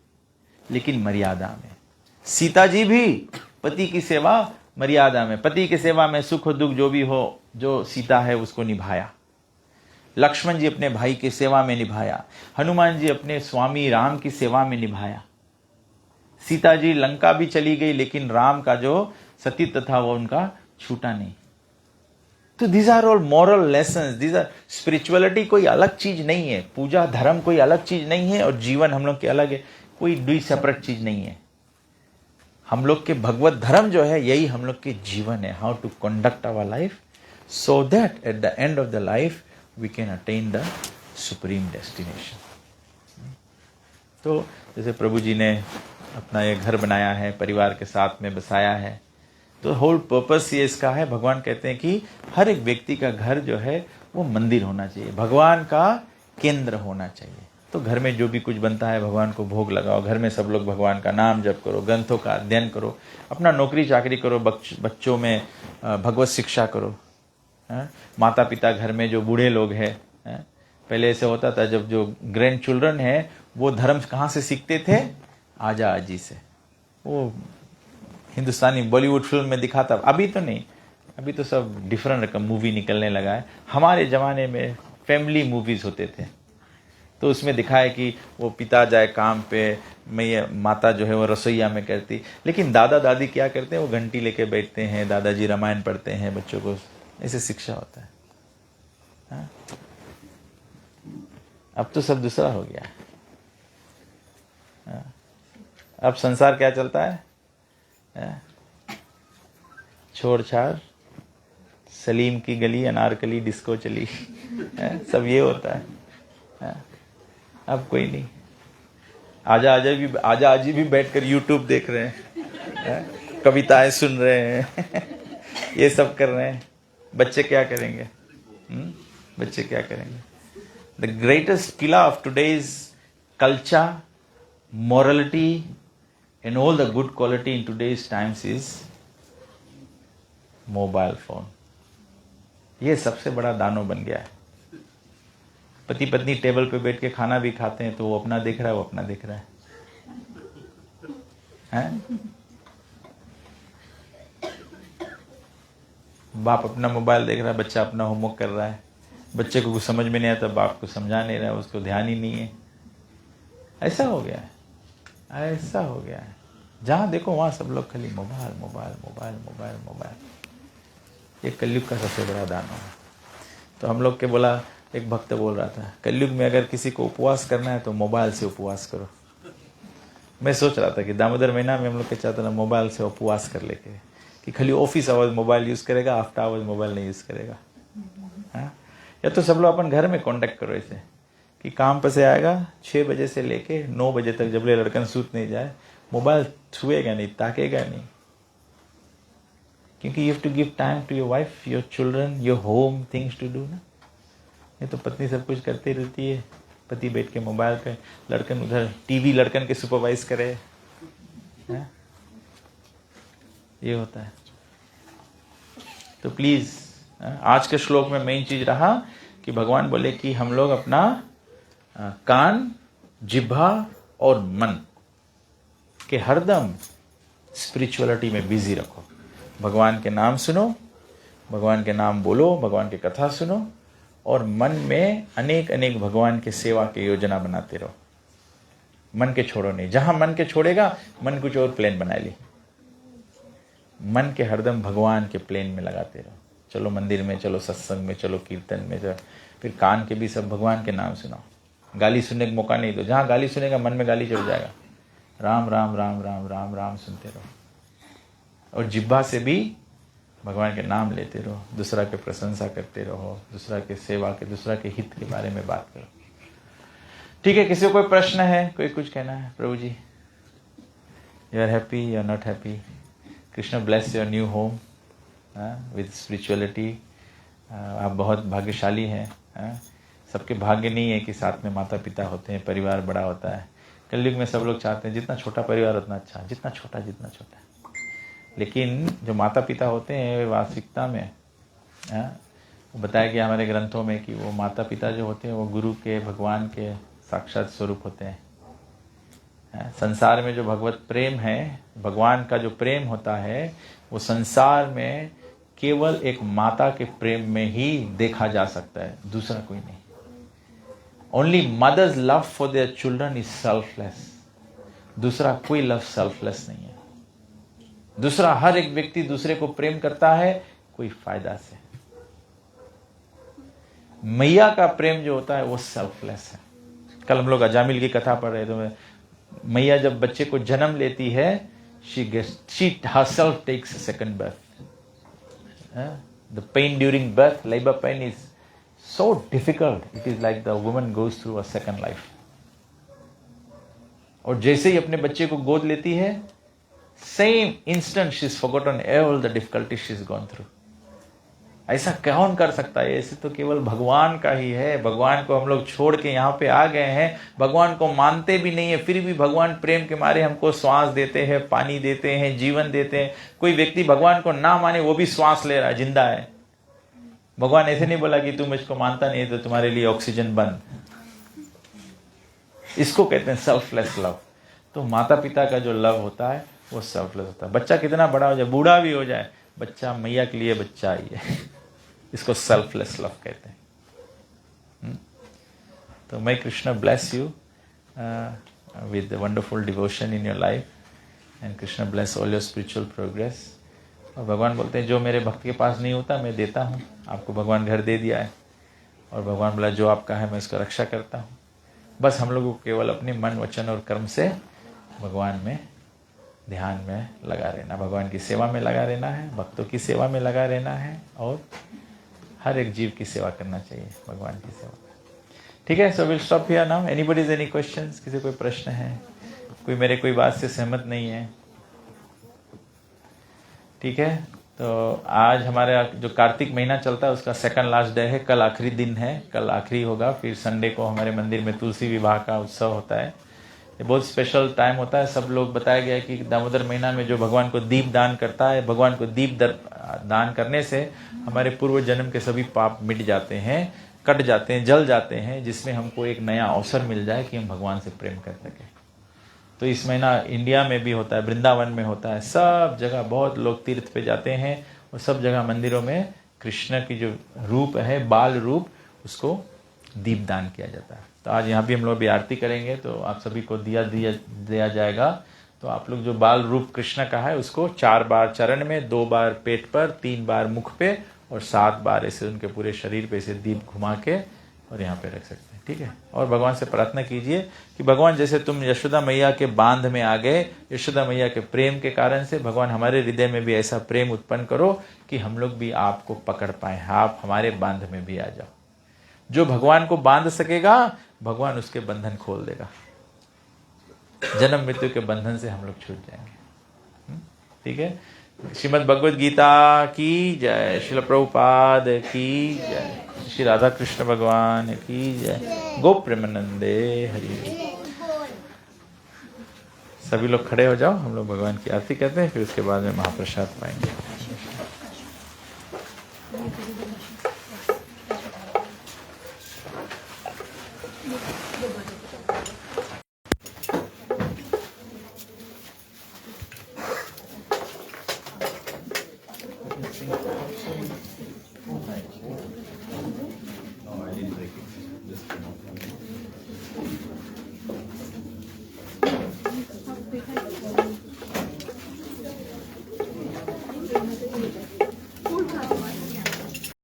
लेकिन मर्यादा में। सीता जी भी पति की सेवा मर्यादा में, पति की सेवा में सुख दुख जो भी हो, जो सीता है उसको निभाया। लक्ष्मण जी अपने भाई की सेवा में निभाया। हनुमान जी अपने स्वामी राम की सेवा में निभाया। सीता जी लंका भी चली गई लेकिन राम का जो सतीत्व था वो उनका छूटा नहीं। तो these are all moral lessons, these are spirituality. कोई अलग चीज नहीं है, पूजा धर्म कोई अलग चीज नहीं है और जीवन हम लोग के अलग है, कोई दुई सेपरेट चीज नहीं है। हम लोग के भगवत धर्म जो है यही हम लोग के जीवन है, how to conduct our life so that at the end of the life we can attain the supreme destination. तो जैसे प्रभु जी ने अपना ये घर बनाया है, परिवार के साथ में बसाया है, तो होल पर्पस ये इसका है। भगवान कहते हैं कि हर एक व्यक्ति का घर जो है वो मंदिर होना चाहिए, भगवान का केंद्र होना चाहिए। तो घर में जो भी कुछ बनता है भगवान को भोग लगाओ, घर में सब लोग भगवान का नाम जप करो, ग्रंथों का अध्ययन करो, अपना नौकरी चाकरी करो, बच्चों में भगवत शिक्षा करो। माता पिता घर में जो बूढ़े लोग हैं, पहले ऐसे होता था जब जो ग्रैंड चिल्ड्रन है वो धर्म कहाँ से सीखते थे? आजा आजी से। वो हिंदुस्तानी बॉलीवुड फिल्म में दिखाता, अभी तो नहीं, अभी तो सब डिफरेंट रकम मूवी निकलने लगा है। हमारे ज़माने में फैमिली मूवीज़ होते थे, तो उसमें दिखाया कि वो पिता जाए काम पे, मैं माता जो है वो रसोईया में करती, लेकिन दादा दादी क्या करते हैं? वो घंटी लेके बैठते हैं, दादाजी रामायण पढ़ते हैं, बच्चों को ऐसे शिक्षा होता है। हाँ? अब तो सब दूसरा हो गया। हाँ? अब संसार क्या चलता है? छोड़ छाड़, सलीम की गली, अनारकली, डिस्को चली, सब ये होता है। अब कोई नहीं। आजा आजी भी बैठकर यूट्यूब देख रहे हैं, कविताएं सुन रहे हैं, ये सब कर रहे हैं। बच्चे क्या करेंगे? बच्चे क्या करेंगे? The greatest killer of today's culture, morality and all the good quality in today's times is mobile phone. ये सबसे बड़ा दानव बन गया है। पति पत्नी टेबल पे बैठ के खाना भी खाते हैं तो वो अपना देख रहा है, वो अपना देख रहा है? बाप अपना मोबाइल देख रहा है, बच्चा अपना होमवर्क कर रहा है। बच्चे को कुछ समझ में नहीं आता, बाप को समझा नहीं रहा है, उसको ध्यान ही नहीं है। ऐसा हो गया है, ऐसा हो गया है। जहां देखो वहां सब लोग खाली mobile mobile mobile mobile mobile. ये कलयुग का सबसे बड़ा दानव है। तो हम लोग के बोला, एक भक्त बोल रहा था, कलयुग में अगर किसी को उपवास करना है तो मोबाइल से उपवास करो। मैं सोच रहा था कि दामोदर महीना में हम लोग के चाहते ना मोबाइल से उपवास कर लेके, कि खाली ऑफिस आवर्स मोबाइल यूज करेगा, आफ्टर आवर्स मोबाइल नहीं यूज करेगा। हाँ? या तो सब लोग अपन घर में कांटेक्ट करो ऐसे कि काम पर से आएगा 6 बजे से लेके 9 बजे तक, जब ले लड़कन सूत नहीं जाए, मोबाइल छुएगा नहीं, ताकेगा नहीं, क्योंकि you have to give time to your wife, your children, your home, things to do ना। ये तो पत्नी सब कुछ करती रहती है, पति बैठ के मोबाइल पे, लड़कन उधर टीवी लड़कन के सुपरवाइज करे है? ये होता है। तो प्लीज आज के श्लोक में मेन चीज रहा कि भगवान बोले कि हम लोग अपना कान, जिह्वा और मन के हरदम स्पिरिचुअलिटी में बिजी रखो। भगवान के नाम सुनो, भगवान के नाम बोलो, भगवान की कथा सुनो, और मन में अनेक अनेक भगवान के सेवा की योजना बनाते रहो। मन के छोड़ो नहीं, जहां मन के छोड़ेगा मन कुछ और प्लान बना ली। मन के हरदम भगवान के प्लेन में लगाते रहो। चलो मंदिर में, चलो सत्संग में, चलो कीर्तन में, फिर कान के भी सब भगवान के नाम सुनाओ। गाली सुनने का मौका नहीं दो, जहां गाली सुनेगा मन में गाली चढ़ जाएगा। राम राम राम राम राम राम सुनते रहो, और जिह्वा से भी भगवान के नाम लेते रहो, दूसरा के प्रशंसा करते रहो, दूसरा के सेवा के, दूसरा के हित के बारे में बात करो। ठीक है, किसी को कोई प्रश्न है, कोई कुछ कहना है? प्रभु जी, you are happy, you are not happy? Krishna bless your new home with spirituality. आप बहुत भाग्यशाली हैं। सबके भाग्य नहीं है कि साथ में माता पिता होते हैं, परिवार बड़ा होता है। कलयुग में सब लोग चाहते हैं जितना छोटा परिवार उतना अच्छा, जितना छोटा जितना छोटा। लेकिन जो माता पिता होते हैं वास्तविकता में बताया गया हमारे ग्रंथों में कि वो माता पिता जो होते हैं वो गुरु के, भगवान के साक्षात स्वरूप होते हैं। संसार में जो भगवत प्रेम है, भगवान का जो प्रेम होता है, वो संसार में केवल एक माता के प्रेम में ही देखा जा सकता है, दूसरा कोई नहीं। Only mother's love for their children is selfless. दूसरा कोई लव सेल्फलेस नहीं है। दूसरा हर एक व्यक्ति दूसरे को प्रेम करता है कोई फायदा से। मैया का प्रेम जो होता है वो सेल्फलेस है। कल हम लोग अजामिल की कथा पढ़ रहे थे, मैया जब बच्चे को जन्म लेती है, she herself takes a second birth. The pain during birth, labor pain, is so difficult. It is like the woman goes through a second life. और जैसे ही अपने बच्चे को गोद लेती है, same instant she's forgotten all the difficulties she's gone through. ऐसा कौन कर सकता है? ऐसे तो केवल भगवान का ही है। भगवान को हम लोग छोड़ के यहाँ पे आ गए हैं, भगवान को मानते भी नहीं है, फिर भी भगवान प्रेम के मारे हमको श्वास देते हैं, पानी देते हैं, जीवन देते हैं। कोई व्यक्ति भगवान को ना माने वो भी श्वास ले रहा है, जिंदा है। भगवान ऐसे नहीं बोला कि तुम इसको मानता नहीं तो तुम्हारे लिए ऑक्सीजन बंद। इसको कहते हैं सेल्फलेस लव। तो माता पिता का जो लव होता है वो सेल्फलेस होता है। बच्चा कितना बड़ा हो जाए, बूढ़ा भी हो जाए, बच्चा मैया के लिए बच्चा ही है। इसको सेल्फलेस लव कहते हैं। तो may Krishna bless you with the wonderful devotion in your life, and Krishna bless all your spiritual progress. और भगवान बोलते हैं जो मेरे भक्त के पास नहीं होता मैं देता हूँ। आपको भगवान घर दे दिया है, और भगवान बोला जो आपका है मैं इसको रक्षा करता हूँ। बस हम लोगों को केवल अपने मन, वचन और कर्म से भगवान में ध्यान में लगा रहना, भगवान की सेवा में लगा रहना है, भक्तों की सेवा में लगा रहना है, और हर एक जीव की सेवा करना चाहिए, भगवान की सेवा। ठीक है, so will stop here now. Anybody is any questions? किसी कोई प्रश्न है? कोई मेरे कोई बात से सहमत नहीं है? ठीक है, तो आज हमारा जो कार्तिक महीना चलता है उसका सेकंड लास्ट डे है। कल आखिरी दिन है, कल आखिरी होगा। फिर संडे को हमारे मंदिर में तुलसी विवाह का उत्सव होता है। ये बहुत स्पेशल टाइम होता है। सब लोग बताया गया है कि दामोदर महीना में जो भगवान को दीप दान करता है, भगवान को दीप दान करने से हमारे पूर्व जन्म के सभी पाप मिट जाते हैं, कट जाते हैं, जल जाते हैं, जिसमें हमको एक नया अवसर मिल जाए कि हम भगवान से प्रेम कर सकें। तो इस महीना इंडिया में भी होता है, वृंदावन में होता है, सब जगह बहुत लोग तीर्थ पे जाते हैं, और सब जगह मंदिरों में कृष्ण की जो रूप है, बाल रूप, उसको दीपदान किया जाता है। तो आज यहाँ भी हम लोग भी आरती करेंगे, तो आप सभी को दिया जाएगा। तो आप लोग जो बाल रूप कृष्ण का है उसको 4 बार चरण में, 2 बार पेट पर, 3 बार मुख पे, और 7 बार ऐसे उनके पूरे शरीर पे ऐसे दीप घुमा के और यहाँ पे रख सकते हैं। ठीक है, और भगवान से प्रार्थना कीजिए कि भगवान जैसे तुम यशोदा मैया के बांध में आ गए, यशोदा मैया के प्रेम के कारण से भगवान हमारे हृदय में भी ऐसा प्रेम उत्पन्न करो कि हम लोग भी आपको पकड़ पाए, आप हमारे बांध में भी आ जाओ। जो भगवान को बांध सकेगा भगवान उसके बंधन खोल देगा, जन्म मृत्यु के बंधन से हम लोग छूट जाएंगे। ठीक है, श्रीमद् भगवद गीता की जय, श्रील प्रभुपाद की जय, श्री राधा कृष्ण भगवान की जय, गोप प्रेमानंदे हरि। सभी लोग खड़े हो जाओ, हम लोग भगवान की आरती करते हैं, फिर उसके बाद में महाप्रसाद पाएंगे।